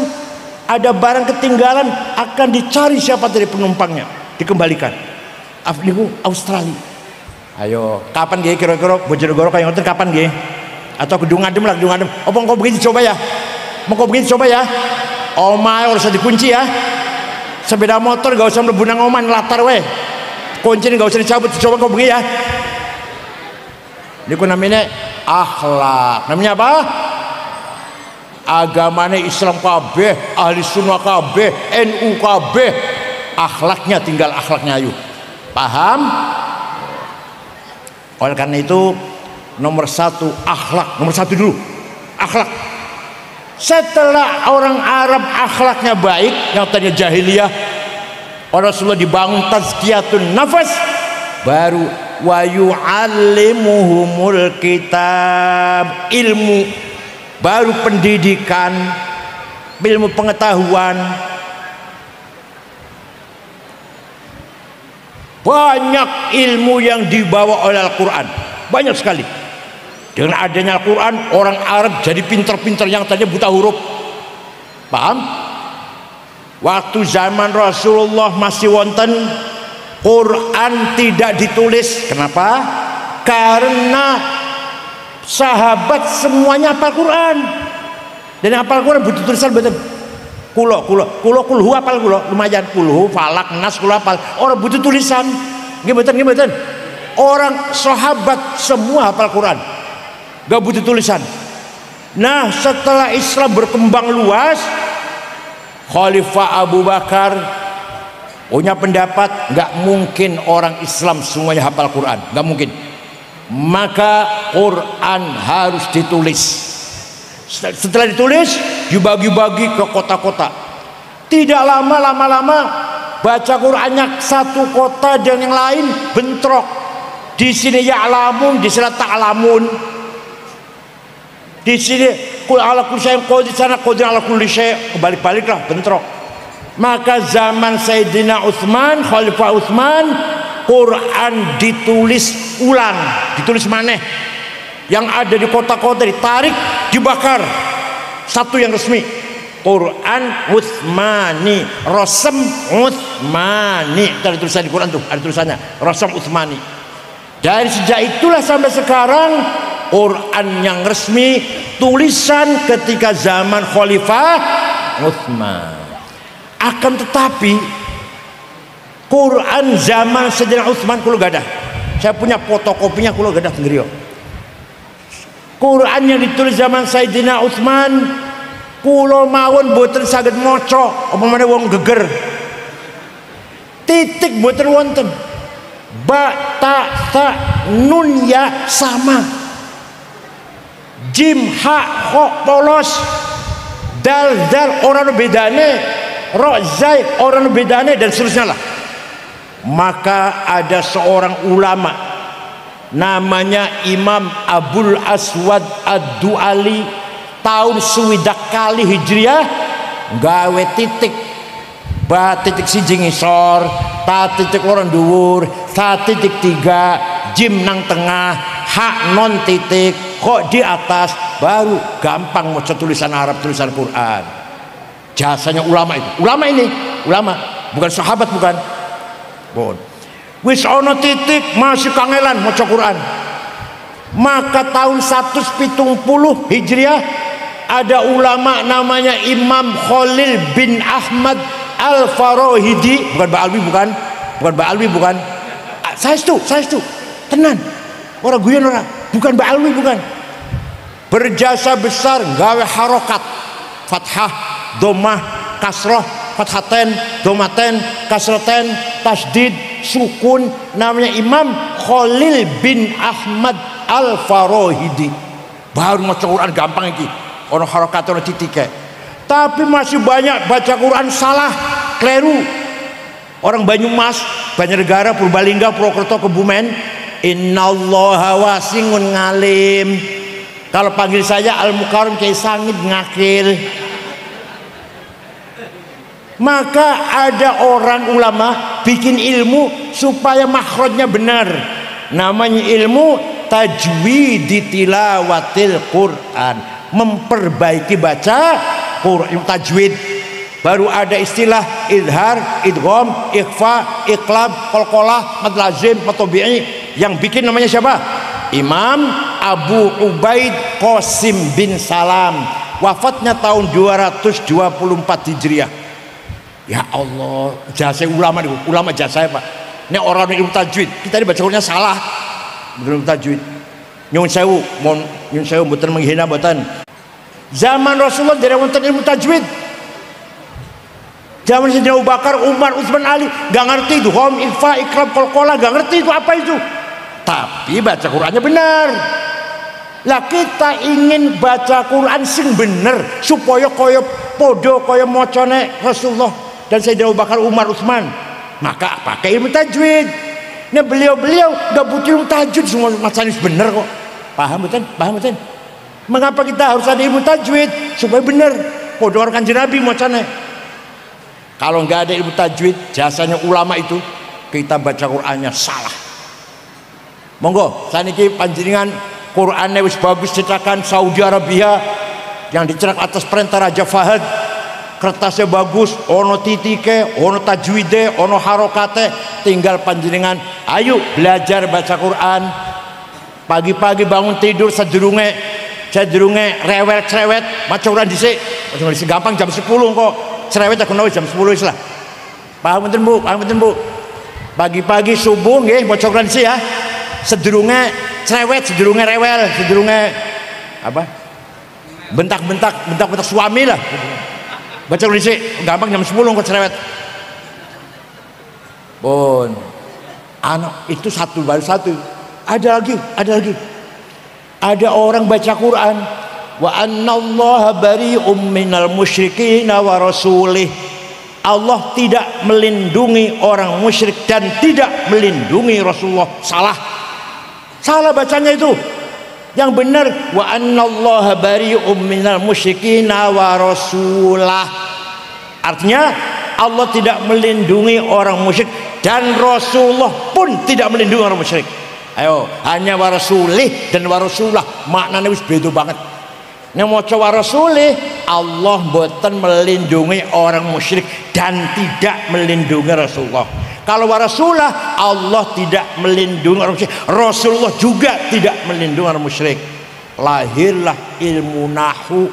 ada barang ketinggalan akan dicari siapa dari penumpangnya, dikembalikan. Niku Australia. Ayo, kapan nggih kira-kira Bojonegoro kaya ngoten kapan nggih? Atau kedung adem lah, kedung adem. Apa engko begini coba ya? Mengko begini coba ya. Omah ora usah dikunci ya. Sepeda motor gak usah mlebu nang omah latar wae. Kuncine gak usah dicabut, coba kau begini ya. Niku namanya akhlak. Namanya apa? Agamane Islam kabeh, ahli sunnah kabeh, NU kabeh, akhlaknya tinggal akhlaknya ayu. Paham? Oleh karena itu nomor 1 akhlak, nomor 1 dulu akhlak. Setelah orang Arab akhlaknya baik, yang tadinya jahiliyah, Rasulullah dibangun tazkiyatun nafas, baru wa yu'allimuhumul kitab, ilmu, baru pendidikan, ilmu pengetahuan. Banyak ilmu yang dibawa oleh Al-Quran, banyak sekali. Dengan adanya Al-Quran, orang Arab jadi pinter-pinter yang tadinya buta huruf. Paham? Waktu zaman Rasulullah masih wonten, Quran tidak ditulis. Kenapa? Karena sahabat semuanya hafal Quran. Dan hafal Quran butuh tulisan betul. Kulhu hafal kulo, lumayan kulhu, falak, nas kulo hafal. Orang butuh tulisan. Gimana? Orang sahabat semua hafal Quran, gak butuh tulisan. Nah, setelah Islam berkembang luas, Khalifah Abu Bakar punya pendapat gak mungkin orang Islam semuanya hafal Quran, gak mungkin. Maka Quran harus ditulis. Setelah ditulis, dibagi-bagi ke kota-kota. Tidak lama-lama baca Qurannya satu kota dan yang lain bentrok. Di sini ya'lamun, di sana ta'lamun. Di sini qul ala kulli syai'in qadir, di sana qadir ala kulli syai', kebalik-baliklah, bentrok. Maka zaman Sayyidina Utsman, Khalifah Utsman, Quran ditulis ulang, ditulis maneh. Yang ada di kota-kota ditarik, dibakar. Satu yang resmi, Quran Utsmani, Rasam Utsmani. Ada tulisan di Quran tuh, ada tulisannya Rasam Utsmani. Dari sejak itulah sampai sekarang Quran yang resmi tulisan ketika zaman Khalifah Utsman. Akan tetapi Quran zaman Sayyidina Utsman kulo gak ada. Saya punya fotokopinya kulo gak ada sendiri. Quran yang ditulis zaman Sayyidina Utsman kulo mawon boten saged maca, apa meneh wong geger. Titik boten wonten. Ba, ta, sa, nun, ya sama. Jim, ha, kho, polos. Dal, orang bedane. Ro, zai, orang bedane, dan seterusnya lah. Maka ada seorang ulama namanya Imam Abul Aswad Ad-Du'ali, tahun swidak kali Hijriah, gawe titik. Ba titik siji ngisor, ta titik loro dhuwur, ta titik 3, jim nang tengah, hak non titik, kok di atas, baru gampang mau tulisan Arab, tulisan Quran. Jasanya ulama itu. Ulama ini, ulama, bukan sahabat, bukan. Bon. Wis ana titik masih kangelan maca Quran. Maka tahun 170 Hijriah ada ulama namanya Imam Khalil bin Ahmad Al-Farahidi, bukan Ba'alwi, bukan Ba'alwi, bukan. Saya itu tenan. Orang guyon orang, bukan Ba'alwi, bukan. Berjasa besar gawe harokat, fathah, domah, kasroh, fathaten, domaten, kasroten, tasdid, sukun. Namanya Imam Khalil bin Ahmad Al-Farahidi. Baru maca Quran gampang iki. Orang harokat, orang titik. Tapi masih banyak baca Quran salah, keliru. Orang Banyumas, Banjarnegara, Purbalingga, Purwokerto, Kebumen, innallaha wasingun ngalim. Kalau panggil saya Al-Mukarram Kiai Sangit ngakil. Maka ada orang ulama bikin ilmu supaya makhrajnya benar. Namanya ilmu tajwid tilawatil Quran, memperbaiki baca Quran, tajwid. Baru ada istilah idhar, idgham, ikhfa, iqlab, qalqalah, mad lazim, mad tabi'i. Yang bikin namanya siapa? Imam Abu Ubaid Qasim bin Salam. Wafatnya tahun 224 Hijriah. Ya Allah, jasa ulama nih, ulama jasa Pak. Ini orang ilmu tajwid. Kita ini baca Qurannya salah. Belum tajwid. Nyun sewu, mboten menghina mboten. Zaman Rasulullah dari wonten ilmu tajwid. Zaman Sayyidina Abu Bakar, Umar, Utsman, Ali gak ngerti itu hom, ikhfa, ikrab, qalqalah, gak ngerti itu apa itu. Tapi baca Qurannya benar. Lah kita ingin baca Quran sing bener supaya kaya podo kaya macane Rasulullah dan Sayyidina Abu Bakar, Umar, Utsman. Maka pakai ilmu tajwid. Nah beliau gak butuh ilmu tajwid, semua macamnya bener kok. Paham betul? Paham betul? Mengapa kita harus ada ilmu tajwid supaya bener podo orang Kanjeng Nabi macane. Kalau nggak ada ilmu tajwid, jasanya ulama itu kita baca Qurannya salah. Monggo, saniki panjenengan Qurannya wis bagus cetakan Saudi Arabia yang dicetak atas perintah Raja Fahad. Kertasnya bagus, ono titike, ono tajwide, ono harokate. Tinggal panjenengan, ayo belajar baca Quran. Pagi-pagi bangun tidur sedurunge rewel cerewet maca Quran dhisik. Maca dhisik gampang jam 10 kok. Cerewet aku nawi jam 10 islah. Paham betul Bu? Paham betul Bu? Pagi-pagi subuh nggih maca Quran sih ya. Sedurunge cerewet, sedurunge rewel, sedurunge apa? Bentak suami lah. Baca Quran sih gampang jam 10 kok cerewet. Pun anak itu satu baru satu. Ada lagi. Ada orang baca Quran wa annallaha bari'um minal musyrikin wa rasulih. Allah tidak melindungi orang musyrik dan tidak melindungi Rasulullah. Salah bacanya itu. Yang benar wa annallaha bari'um minal musyrikin wa rasulah. Artinya Allah tidak melindungi orang musyrik dan Rasulullah pun tidak melindungi orang musyrik. Ayo, hanya wa rasulih dan wa rasulah maknanya wis beda banget. Yang maca wa rasulih, Allah mboten melindungi orang musyrik dan tidak melindungi Rasulullah. Kalau wa rasulah, Allah tidak melindungi orang musyrik, Rasulullah juga tidak melindungi orang musyrik. Lahirlah ilmu nahwu,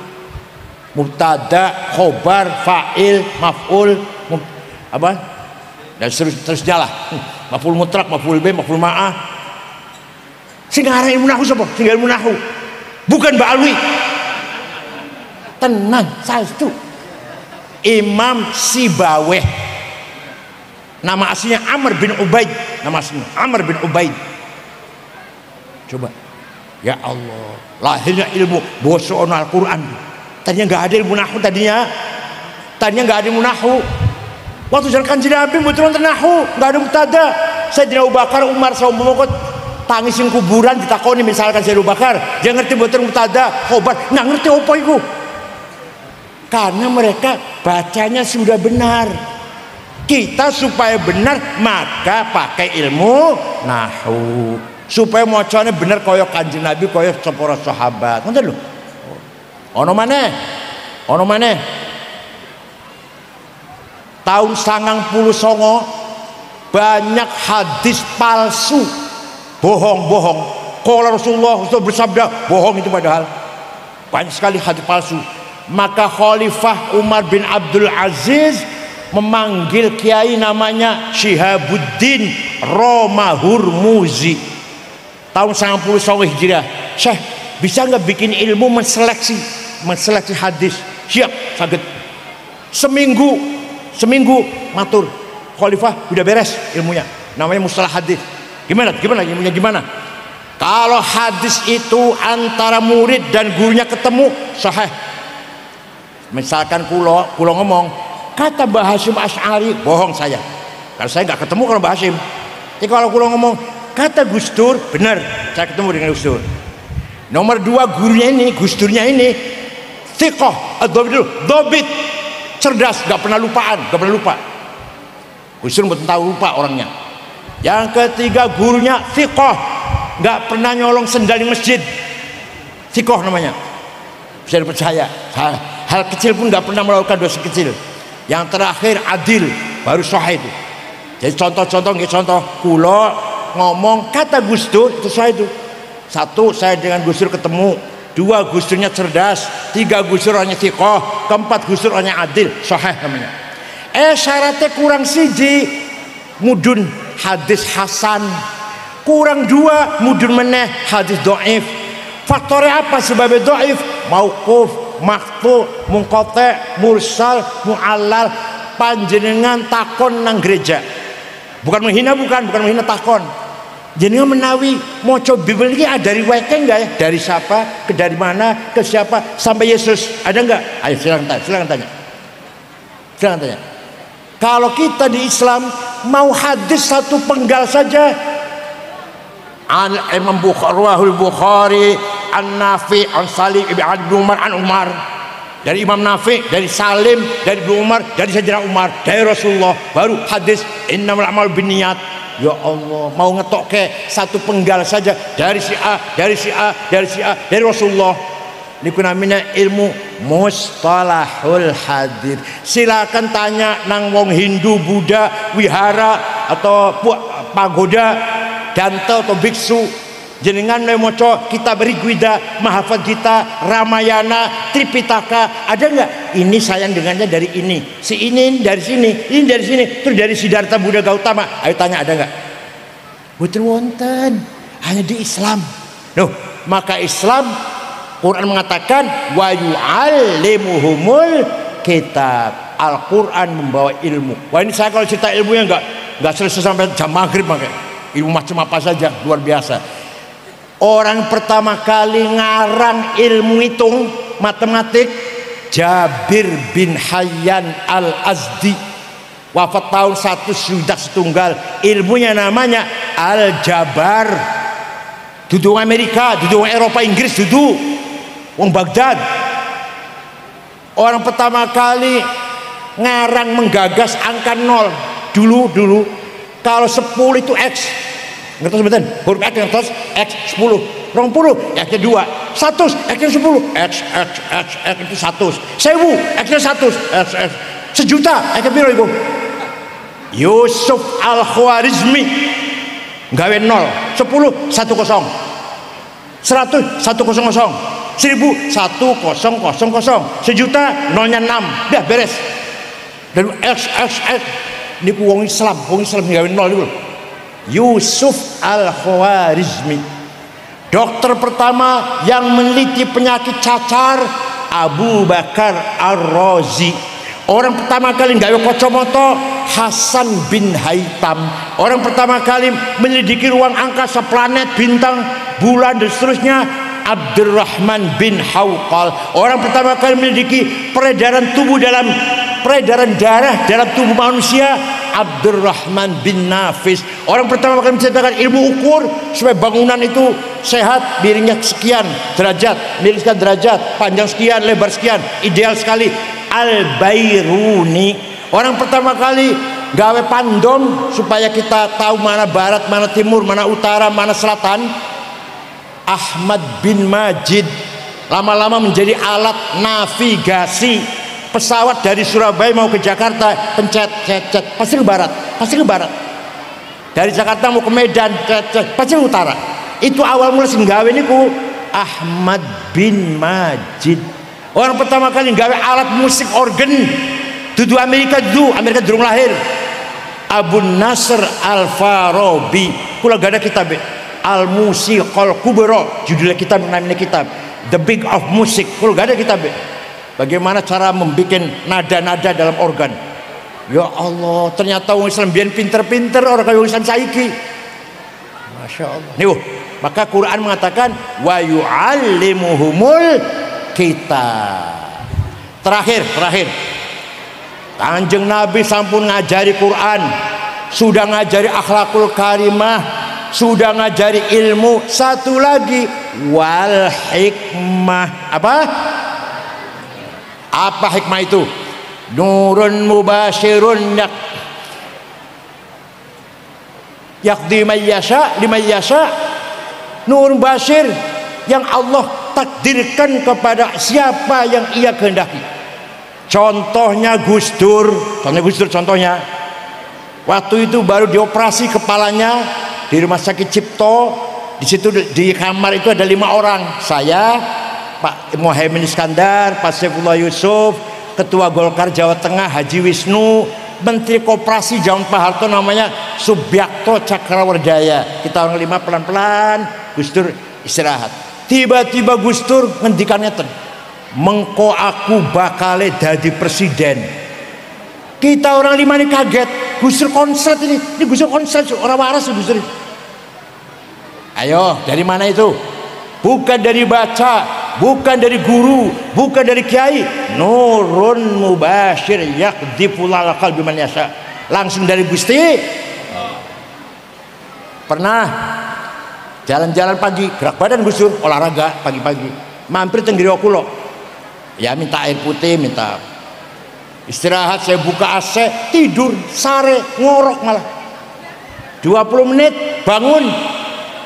mubtada, khobar, fa'il, maf'ul, apa? Dan seterusnya lah. Maf'ul mutlaq, maf'ul bih, maf'ul ma'ah. Sing aran ilmu nahwu sapa? Sing ilmu nahwu. Bukan Ba'alwi. Tenang, saestu. Imam Sibaweh. Nama aslinya Amr bin Ubaid. Nama aslinya Amr bin Ubaid. Coba. Ya Allah, lahirnya ilmu bosok Al-Qur'an. Tadinya enggak ada ilmu nahwu tadinya. Tadinya enggak ada ilmu nahwu. Waktu zaman Kanjeng Nabi mboten wonten nahwu, enggak ada mubtada. Sayyidina Abu Bakar, Umar, Saumukot tangis sing kuburan ditakoni misalkan Sayyidina Abu Bakar, dia ngerti mboten mubtada, khobar, enggak ngerti apa iku. Karena mereka bacanya sudah benar. Kita supaya benar maka pakai ilmu nahwu. Supaya macane bener kaya Kanjeng Nabi, kaya para sahabat. Ngoten lho. Ono maneh. Tahun 99 banyak hadis palsu, bohong-bohong Qala Rasulullah bersabda, bohong itu padahal. Banyak sekali hadis palsu. Maka Khalifah Umar bin Abdul Aziz memanggil kiai namanya Syihabuddin Roma Hurmuzi tahun 99 Hijriah. Syekh, bisa nggak bikin ilmu menseleksi hadis? Siap, saged. Seminggu matur. Khalifah udah beres ilmunya. Namanya mustalah hadis. Gimana ilmunya gimana? Kalau hadis itu antara murid dan gurunya ketemu, sahih. Misalkan kulo ngomong, kata Mbah Hasyim Asy'ari, bohong saya. Kalau saya nggak ketemu kalau Mbah Hasyim. Jadi kalau kulo ngomong, kata Gus Dur, benar, saya ketemu dengan Gus Dur. Nomor 2 gurunya ini, Gus Durnya ini, thiqah, dobit, cerdas, nggak pernah lupa. Gus Dur betul tahu lupa orangnya. Yang ketiga gurunya thiqah, nggak pernah nyolong sendal di masjid. Thiqah namanya. Bisa dipercaya. Hal kecil pun nggak pernah melakukan dosa kecil. Yang terakhir adil, baru sahih itu. Jadi contoh kulo ngomong kata Gus Dur itu sahih itu. 1, saya dengan Gus Dur ketemu. 2, Gus Durnya cerdas. 3, Gus Dur orangnya thiqah. 4, Gus Dur orangnya adil, sahih namanya. Syaratnya kurang siji, mudun hadis hasan. Kurang 2, mudun meneh hadis dhaif. Faktornya apa sebabnya dhaif? Mauquf, maqtu, munqati, mursal, muallal. Panjenengan takon nang gereja. Bukan menghina takon. Jenengan menawi maca Bible iki ada riwayatnya enggak ya? Dari siapa, ke dari mana, ke siapa sampai Yesus? Ada enggak? Ayo silakan tanya. Kalau kita di Islam mau hadis satu penggal saja, Imam Bukhari An-Nafi an Salim ibn Umar an Umar, dari Imam Nafi, dari Salim, dari Ibnu Umar, dari Sayyidina Umar, dari Rasulullah, baru hadis innamal a'malu binniyat. Ya Allah, mau ngetok ke satu penggal saja dari si A, dari Rasulullah. Niku namanya ilmu mustalahul hadis. Silakan tanya nang wong Hindu, Buddha, wihara atau pagoda, dante atau biksu. Jenengan maca kitab Rigveda, Mahabharata, Ramayana, Tripitaka, ada nggak? Ini sayang dengannya dari ini, si ini dari sini, ini dari sini, terus dari Siddhartha Buddha Gautama. Ayo tanya, ada nggak? Boten wonten, hanya di Islam. Maka Islam, Quran mengatakan wa yu'allimuhumul kitab. Al-Quran membawa ilmu. Wah, ini saya kalau cerita ilmunya nggak selesai sampai jam maghrib, makanya ilmu macam apa saja luar biasa. Orang pertama kali ngarang ilmu hitung matematik Jabir bin Hayyan Al-Azdi, wafat tahun 1 ilmunya namanya Al-Jabar. Duduk Amerika, duduk Eropa, Inggris, duduk wong Baghdad. Orang pertama kali ngarang menggagas angka 0 dulu kalau 10 itu X, ngertos betul? Huruf X ngertos? X 10, 20 X nya 2, 100 X nya 10, X itu 100, 1000 X nya 100, X sejuta X nya piro iku? Yusuf Al-Khwarizmi gawe 0, 10 10, 100 100, 1000 1000, sejuta nolnya 6, dah beres. Dan X niku wong Islam gawe 0 niku. Yusuf Al-Khwarizmi, dokter pertama yang meneliti penyakit cacar, Abu Bakar Ar-Razi. Orang pertama kali gawe kacamata, Hasan bin Haytham. Orang pertama kali menyelidiki ruang angkasa, planet, bintang, bulan dan seterusnya, Abdurrahman bin Hawqal. Orang pertama kali menyelidiki peredaran darah dalam tubuh manusia, Abdurrahman bin Nafis. Orang pertama kali menciptakan ilmu ukur supaya bangunan itu sehat, miringnya sekian derajat, miring sekian derajat, panjang sekian, lebar sekian, ideal sekali, Al-Bairuni. Orang pertama kali gawe pandom supaya kita tahu mana barat, mana timur, mana utara, mana selatan, Ahmad bin Majid. Lama-lama menjadi alat navigasi pesawat dari Surabaya mau ke Jakarta, pencet pasti ke barat. Dari Jakarta mau ke Medan, pasti ke utara. Itu awal mula sing gawe niku Ahmad bin Majid. Orang pertama kali gawe alat musik organ dudu Amerika durung lahir. Abu Nasr Al-Farabi. Kula gak ada kitab Al-Musiqal Kubra, judulnya kitab, namanya kitab The Big of Music. Kula gak ada kitab bagaimana cara membuat nada-nada dalam organ. Ya Allah, ternyata orang Islam biar pinter-pinter orang kaya Islam saiki. Masya Allah. Nih, maka Quran mengatakan wa yu'allimuhumul kitab. Terakhir Kanjeng Nabi sampun ngajari Quran, sudah ngajari akhlakul karimah, sudah ngajari ilmu. Satu lagi wal hikmah. Apa hikmah itu? Nurun mubashirun yakdi mayyasha limayyasha. Nur basir yang Allah takdirkan kepada siapa yang ia kehendaki. Contohnya Gus Dur, contohnya waktu itu baru dioperasi kepalanya di Rumah Sakit Cipto. Di situ di kamar itu ada 5 orang, saya, Pak Muhaimin Iskandar, Pak Saifullah Yusuf, Ketua Golkar Jawa Tengah Haji Wisnu, Menteri Koperasi zaman Pak Harto namanya Subyakto Cakrawardaya. Kita orang 5 pelan-pelan, Gus Dur istirahat. Tiba-tiba Gus Dur ngendikan ngeten, mengko aku bakal dadi presiden. Kita orang 5 ini kaget. Gus Dur konslet ini Gus Dur konslet, orang waras Gus Dur. Ayo, dari mana itu? Bukan dari baca, bukan dari guru, bukan dari kiai. Nurun mubashir yaqdiful qalbi man yasha. Langsung dari Gusti. Pernah jalan-jalan pagi, gerak badan Gus Dur, olahraga pagi-pagi. Mampir teng griya kula. Ya minta air putih, minta istirahat, saya buka AC, tidur sare ngorok malah 20 menit bangun.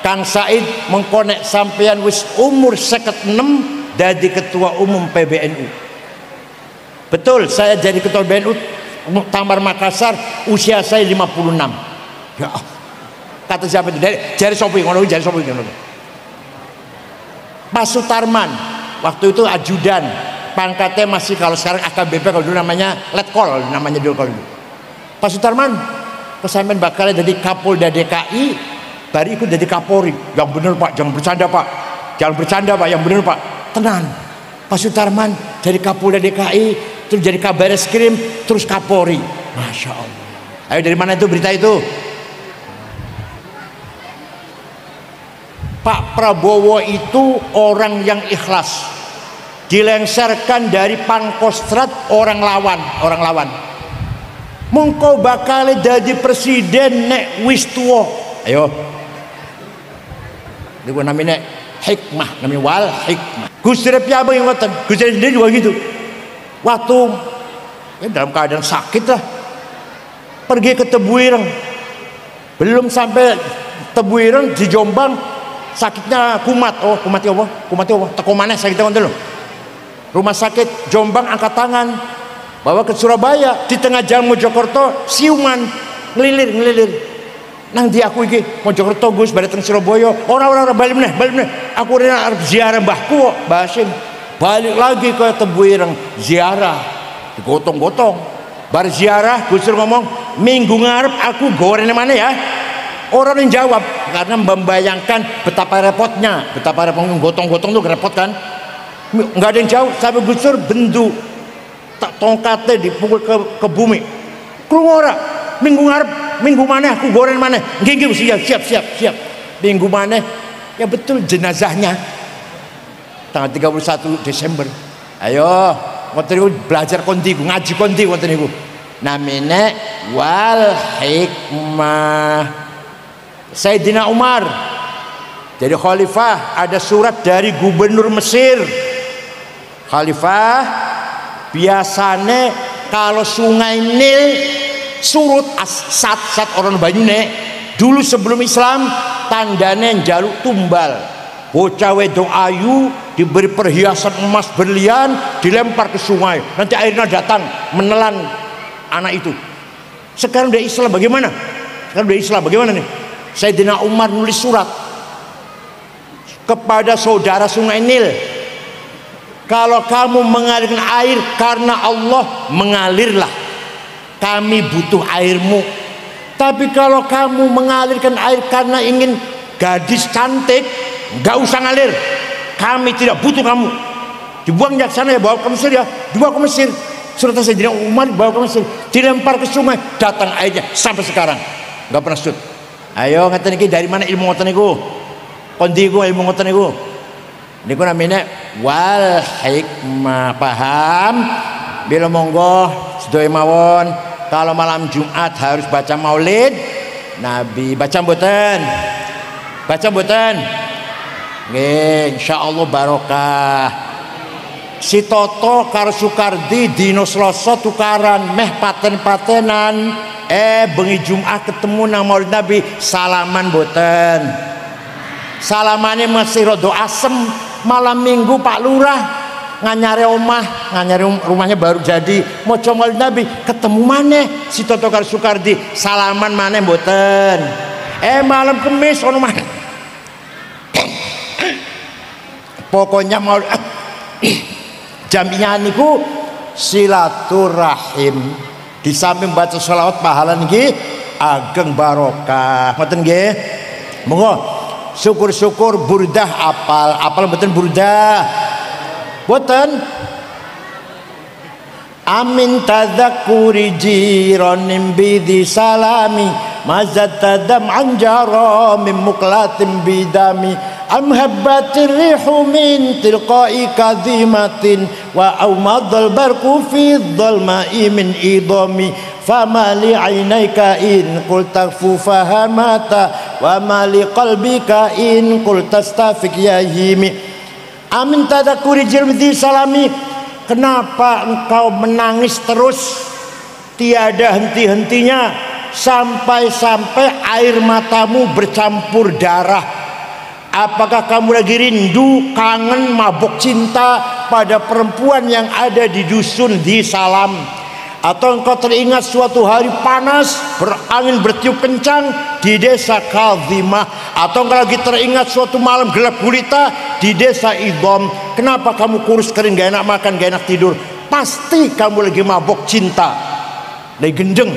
Kang Said mengkonek sampean wis umur 56 jadi ketua umum PBNU. Betul, saya jadi ketua PBNU Muktamar Makassar usia saya 56. Ya kata siapa itu? Jari sopi ngono, jari sopi ngono. Pak Sutarman waktu itu ajudan, pangkatnya masih kalau sekarang AKBP, kalau dulu namanya Letkol, namanya dulu kalau dulu. Pak Sutarman kesampean bakal jadi Kapolda DKI, baru ikut jadi Kapolri. Yang bener Pak, jangan bercanda Pak, jangan bercanda Pak, yang bener Pak, tenan. Pak Sutarman jadi Kapolda DKI, terus jadi Kabar Eskrim, terus Kapolri. Masya Allah. Ayo, dari mana itu berita itu? Pak Prabowo itu orang yang ikhlas, dilengserkan dari Pangkostrat orang lawan. Mengko bakal jadi presiden nek wis tuwa. Ayo, itu namanya hikmah, namanya wal hikmah. Gus Dur piye yang ngoten? Gus Dur sendiri juga gitu. Waktu dalam keadaan sakit lah, pergi ke Tebuireng. Belum sampai Tebuireng di Jombang, sakitnya kumat. Oh, kumat apa? Teko maneh sakitnya ngoten lho. Rumah sakit Jombang angkat tangan, bawa ke Surabaya. Di tengah jalan Mojokerto siuman ngelilir. Nang di aku iki Mojokerto Gus balik teng Surabaya. Orang balik meneh. Aku rene arep ziarah mbahku kok, Mbah Hasim. Balik lagi ke Tebuireng ziarah. Digotong-gotong. Bar ziarah Gus Dur ngomong, "Minggu ngarep aku gorene mana ya?" Orang yang jawab karena membayangkan betapa repotnya, gotong-gotong tuh repot kan. Nggak ada yang jawab sampai Gus Dur bendu tongkatnya dipukul ke bumi. Keluar minggu mana aku goreng mana? Nggih siap. Minggu mana? Ya betul, jenazahnya tanggal 31 Desember. Ayo, ngoten niku belajar konti, ngaji konti ngoten niku. Namine wal hikmah. Sayyidina Umar jadi khalifah, ada surat dari gubernur Mesir. Khalifah biasanya kalau sungai Nil surut sat orang banyune dulu sebelum Islam, tandane njaluk tumbal. Bocah wedok ayu diberi perhiasan emas berlian, dilempar ke sungai, nanti airnya datang menelan anak itu. Sekarang udah Islam bagaimana? Nih Sayyidina Umar nulis surat, kepada saudara Sungai Nil, kalau kamu mengalirkan air karena Allah, mengalirlah, kami butuh airmu. Tapi kalau kamu mengalirkan air karena ingin gadis cantik, nggak usah ngalir, kami tidak butuh kamu. Dibuang ke sana ya, bawa ke Mesir ya, dibawa ke Mesir. Surat Sayyidina Umar bawa ke Mesir, dilempar ke sungai, datang airnya sampai sekarang nggak pernah surut. Ayo ngeten iki dari mana ilmu ngoten niku? Kondi ku ilmu ngoten niku? Niku namanya wal hikmah, paham? Bila monggo sedaya mawon, kalau malam Jumat harus baca Maulid Nabi. Baca mboten? Baca mboten? Nggih, insyaallah barokah. Si Toto karo Sukardi dino Selasa tukaran meh paten-patenan, bengi Jumat ketemu nang Maulid Nabi, salaman boten. Salamane masih rada asem. Malam Minggu Pak Lurah nganyare omah, nganyare rumahnya baru jadi, maca Maulid Nabi, ketemu maneh si Toto karo Sukardi, salaman maneh boten. Malam Kemis ono maneh. Pokoknya mau jamiah niku silaturahim, di samping baca sholawat pahala niki ageng barokah. Ngoten nggih. Monggo syukur-syukur burdah apal mboten burdah? Mboten. Amin tadzakuri jiranim bidi salami mazat tadam anjara min muklatim bidami am habbatir rihu min tilqai kadhimatin wa aumadal barku fi dhalma'i min idami fama li aynayka in qul takfu fahamata wa ma li qalbika in qul tastafik yahimi. Amin tadzakuri jirmidi salami, kenapa engkau menangis terus tiada henti-hentinya sampai-sampai air matamu bercampur darah? Apakah kamu lagi rindu, kangen, mabuk cinta pada perempuan yang ada di dusun di Salam? Atau engkau teringat suatu hari panas, berangin bertiup kencang di desa Kadhimah? Atau engkau lagi teringat suatu malam gelap gulita di desa Idham? Kenapa kamu kurus kering, gak enak makan, gak enak tidur? Pasti kamu lagi mabuk cinta, lagi gendeng.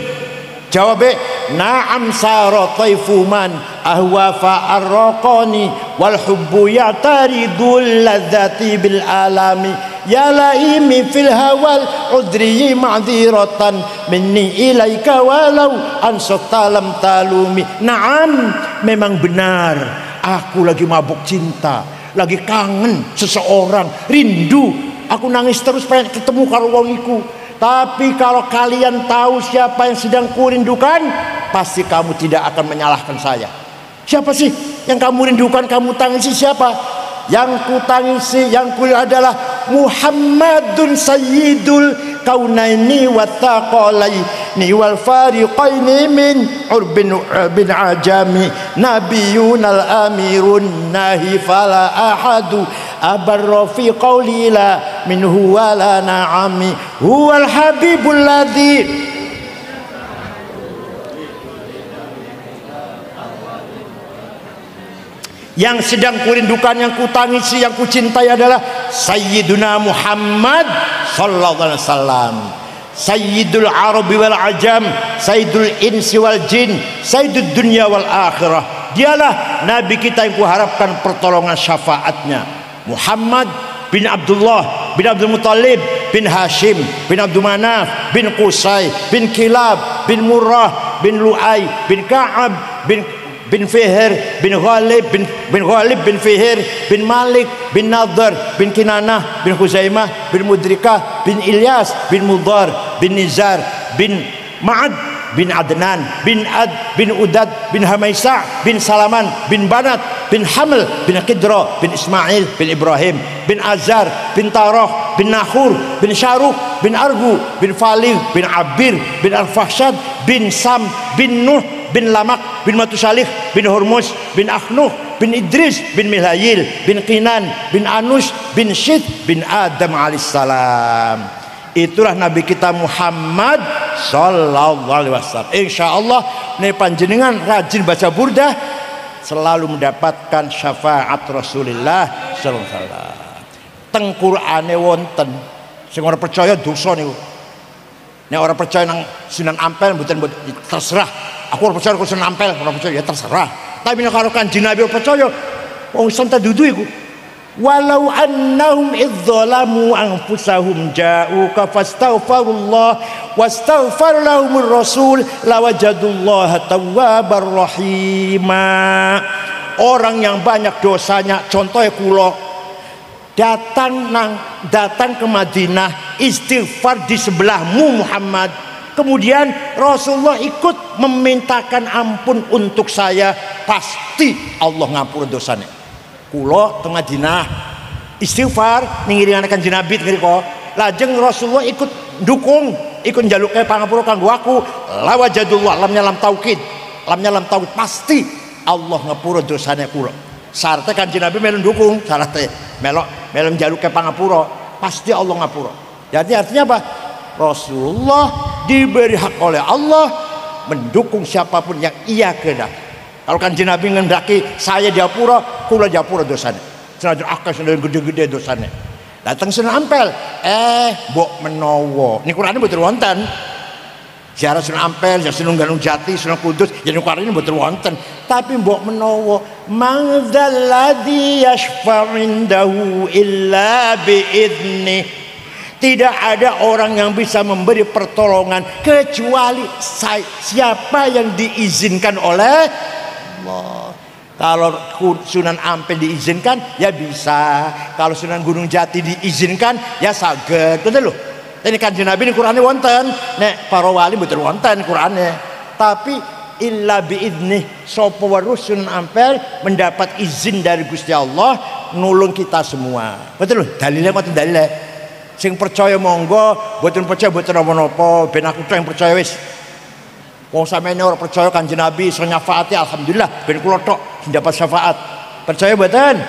Jawabnya, na'am sara taifu man ahwa fa'arraqani wal hubbu ya'taridul ladzati bil alami ya laimi fil hawal udri ma'dziratan minni ilaika walau ansata lam talumi. Na'am, memang benar, aku lagi mabuk cinta, lagi kangen seseorang, rindu, aku nangis terus pengen ketemu karo wong iku. Tapi kalau kalian tahu siapa yang sedang kurindukan, pasti kamu tidak akan menyalahkan saya. Siapa sih yang kamu rindukan, kamu tangisi siapa? Yang ku tangisi, yang ku adalah Muhammadun Sayyidul Kaunaini wa Thaqalaini wal Fariqaini min urbin ajami Nabiyun al-amirun nahi fala ahadu abarra fi qawli la minhu wa la na'ami huwal habibul ladzi. Yang sedang kurindukan, yang kutangisi, yang kucintai adalah Sayyiduna Muhammad sallallahu alaihi wasallam, Sayyidul Arabi wal Ajam, Sayyidul Insi wal Jin, Sayyidud Dunya wal Akhirah. Dialah Nabi kita yang kuharapkan pertolongan syafaatnya. Muhammad bin Abdullah bin Abdul Muttalib bin Hashim bin Abdul Manaf bin Qusay bin Kilab bin Murrah bin Lu'ay bin Ka'ab bin Fihr bin Ghalib bin Fihr bin Malik bin Nadhr bin Kinanah bin Khuzaimah bin Mudrikah bin Ilyas bin Mudhar bin Nizar bin Ma'ad bin Adnan bin Ad bin Udad bin Hamaisa bin Salaman bin Banat bin Haml bin Qidra bin Ismail bin Ibrahim bin Azar bin Tarah bin Nahur bin Syaruh bin Argu bin Falih bin Abir bin Al-Fahshad bin Sam bin Nuh bin Lamak bin Matusalih bin Hormuz bin Akhnuh bin Idris bin Milhayil bin Qinan bin Anus bin Syid bin Adam alaihissalam. Itulah Nabi kita Muhammad sallallahu alaihi wasallam. Insyaallah nih panjenengan rajin baca burdah, selalu mendapatkan syafaat Rasulullah sallallahu alaihi wasallam. Teng Qur'ane wonten sing ora percaya dosa niku. Nek ora percaya nang Sunan Ampel mboten terserah. Aku ora percaya Sunan Ampel, ora percaya ya terserah. Tapi nek karo Kanjeng Nabi percaya, wong Islam tak dudu iku. Walau annahum idzalamu anfusahum ja'uka fastaghfirullah wastaghfar lahumur rasul lawajadullaha tawwabar rahima. Orang yang banyak dosanya, contohnya kula datang ke Madinah istighfar di sebelahmu Muhammad, kemudian Rasulullah ikut memintakan ampun untuk saya, pasti Allah ngapura dosanya. Kula teng Madinah istighfar ningiringan Kanjeng Nabi ngriko, lajeng Rasulullah ikut dukung, ikut njaluke pangapura kanggo aku. Lawajadullah, lamnya lam taukid, pasti Allah ngapura dosanya kula. Syaratnya Kanjeng Nabi melu dukung, syaratnya melu njaluke pangapura, pasti Allah ngapura. Jadi artinya apa? Rasulullah diberi hak oleh Allah mendukung siapapun yang ia kehendaki. Kalau Kanjeng Nabi ngendaki saya diapura, kula diapura dosanya. Senajan akeh sendiri gede-gede dosanya. Datang Sunan Ampel, mbok menawa. Ini Qur'ane mboten wonten. Ziarah Sunan Ampel, Sunan Gunung Jati, Sunan Kudus, jadi Qur'ane mboten wonten. Tapi mbok menawa, man dzalladzi yashfa'u indahu illa bi'idznih. Tidak ada orang yang bisa memberi pertolongan kecuali siapa yang diizinkan oleh Allah. Kalau Sunan Ampel diizinkan ya bisa, kalau Sunan Gunung Jati diizinkan ya saged. Betul lho. Ini Kanjeng Nabi ini Qur'ane wonten, nek para wali mboten wonten Qur'ane. Tapi illa biidnih, sapa wae Sunan Ampel mendapat izin dari Gusti Allah nulung kita semua. Betul lho, dalile ngoten dalile. Sing percaya monggo, mboten percaya mboten napa-napa, ben aku tok yang percaya wis. Wong sampeyan ora percaya Kanjeng Nabi iso nyafaati, alhamdulillah ben kula tok sing dapat syafaat. Percaya mboten?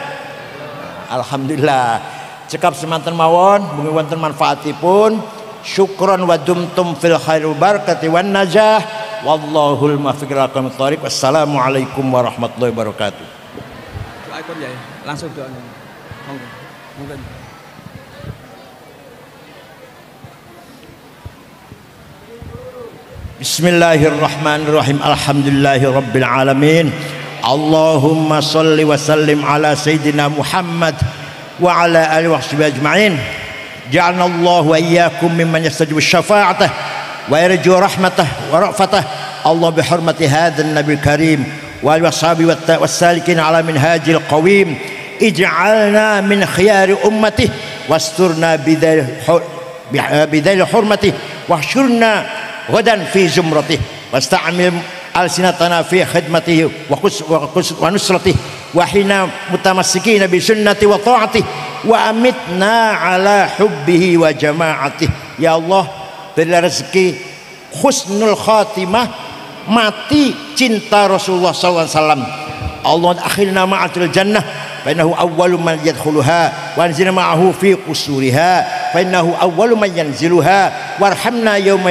Alhamdulillah. Cekap semanten mawon, mugi wonten manfaatipun. Syukron wa dumtum fil khairi wal barakati wan najah. Wallahul muwaffiq ila aqwamit thoriq. Wassalamualaikum warahmatullahi wabarakatuh. Doa ikut ya, langsung doanya. Monggo. Bismillahirrahmanirrahim. Alhamdulillahi rabbil alamin. Allahumma salli wa sallim ala sayyidina Muhammad wa ala alihi wa sahbihi ajma'in. Ja'alna Allah wa iyyakum mimman yastajibu syafa'atah wa yarju rahmatah wa ra'fatah. Allah bihurmati hadzal nabil karim wa alihi wa sahbihi wassalikin ala minhajil qawim. Ij'alna min khiyari ummatihi wasturna bidhail hurmatihi wahsyurna غدا في زمرته واستعمل ألسنتنا في خدمته ونصرته وحين متمسكين بسنته وطاعته وأمتنا على حبه وجماعته. Ya Allah, berilah rezeki husnul khatimah, mati cinta Rasulullah sallallahu alaihi wasallam. Allah akhirna ma'atil jannah فإنه أول من يدخلها وانزل معه في قصورها فإنه أول من ينزلها وارحمنا يوم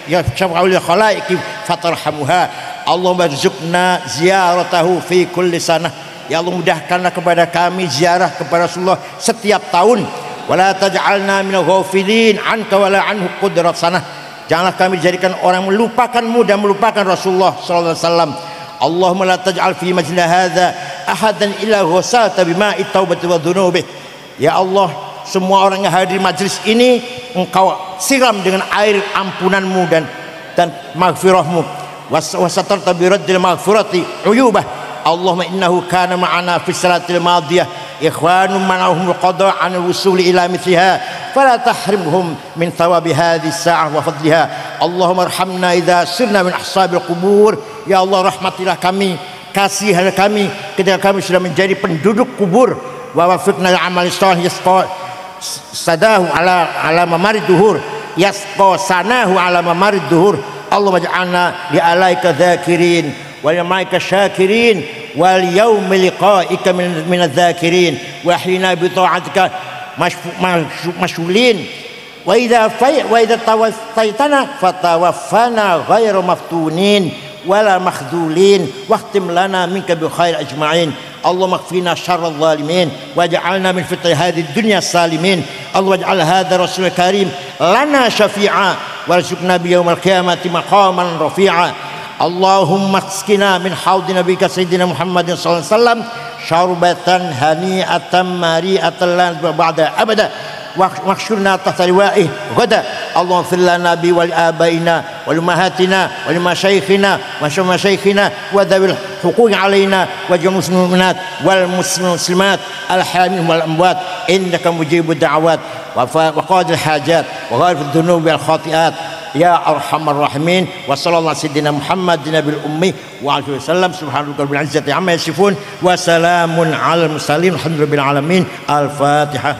يشفع للخلائق فترحمها. اللهم ارزقنا زيارته في كل سنة. Ya Allah, mudahkanlah kepada kami ziarah kepada Rasulullah setiap tahun. Wala taj'alna minal ghafilin anka wala anhu qudrat sanah. Janganlah kami dijadikan orang melupakanmu dan melupakan Rasulullah sallallahu alaihi wasallam. Allahumma la taj'al fi majlis hadza ahadan illa ghasata bima'i taubati wa dzunubih. Ya Allah, semua orang yang hadir di majlis ini engkau siram dengan air ampunanmu dan maghfirahmu. Wasatarta bi raddil maghfirati uyubah. Allahumma innahu kana ma'ana fi salatil madiyah ikhwanun manahum qada' an wusuli ila mithliha fala tahrimhum min thawabi hadhihi as-sa'ah wa fadliha. Allahumma arhamna idza sirna min ahsabil qubur. Ya Allah, rahmatilah kami, kasihilah kami ketika kami sudah menjadi penduduk kubur. Wa wafiqna lil amali shalih yasqa sadahu ala mamarid duhur yasqa sanahu ala mamarid duhur. Allahumma ij'alna li alaika dzakirin wa li ma'ika syakirin wal yaumi liqa'ika min adz-dzakirin wa hina bi ta'atika mashghulin wa idza tawaffaytana fatawaffana ghairu maftunin ولا مخذولين واختم لنا منك بخير أجمعين. اللهم اكفنا شر الظالمين واجعلنا من فطر هذه الدنيا السالمين. اللهم اجعل هذا الرسول الكريم لنا شفيعا وارزقنا بيوم القيامة مقاما رفيعا. اللهم اسقنا من حوض نبيك سيدنا محمد صلى الله عليه وسلم شربة هنيئة مريئة لا بعد أبدا واحشرنا تحت لوائه غدا. اللهم اغفر لنا بي ولآبائنا ولأمهاتنا ولمشايخنا ومشايخنا وذوي الحقوق علينا وجميع المسلمات والمسلمات الأحياء منهم والأموات إنك مجيب الدعوات وقاضي الحاجات وغافر الذنوب والخاطئات يا أرحم الراحمين. وصلى الله على سيدنا محمد النبي الأمي وعلى آله وسلم. سبحان ربك رب العزة عما يصفون وسلام على المرسلين الحمد لله رب العالمين. الفاتحة.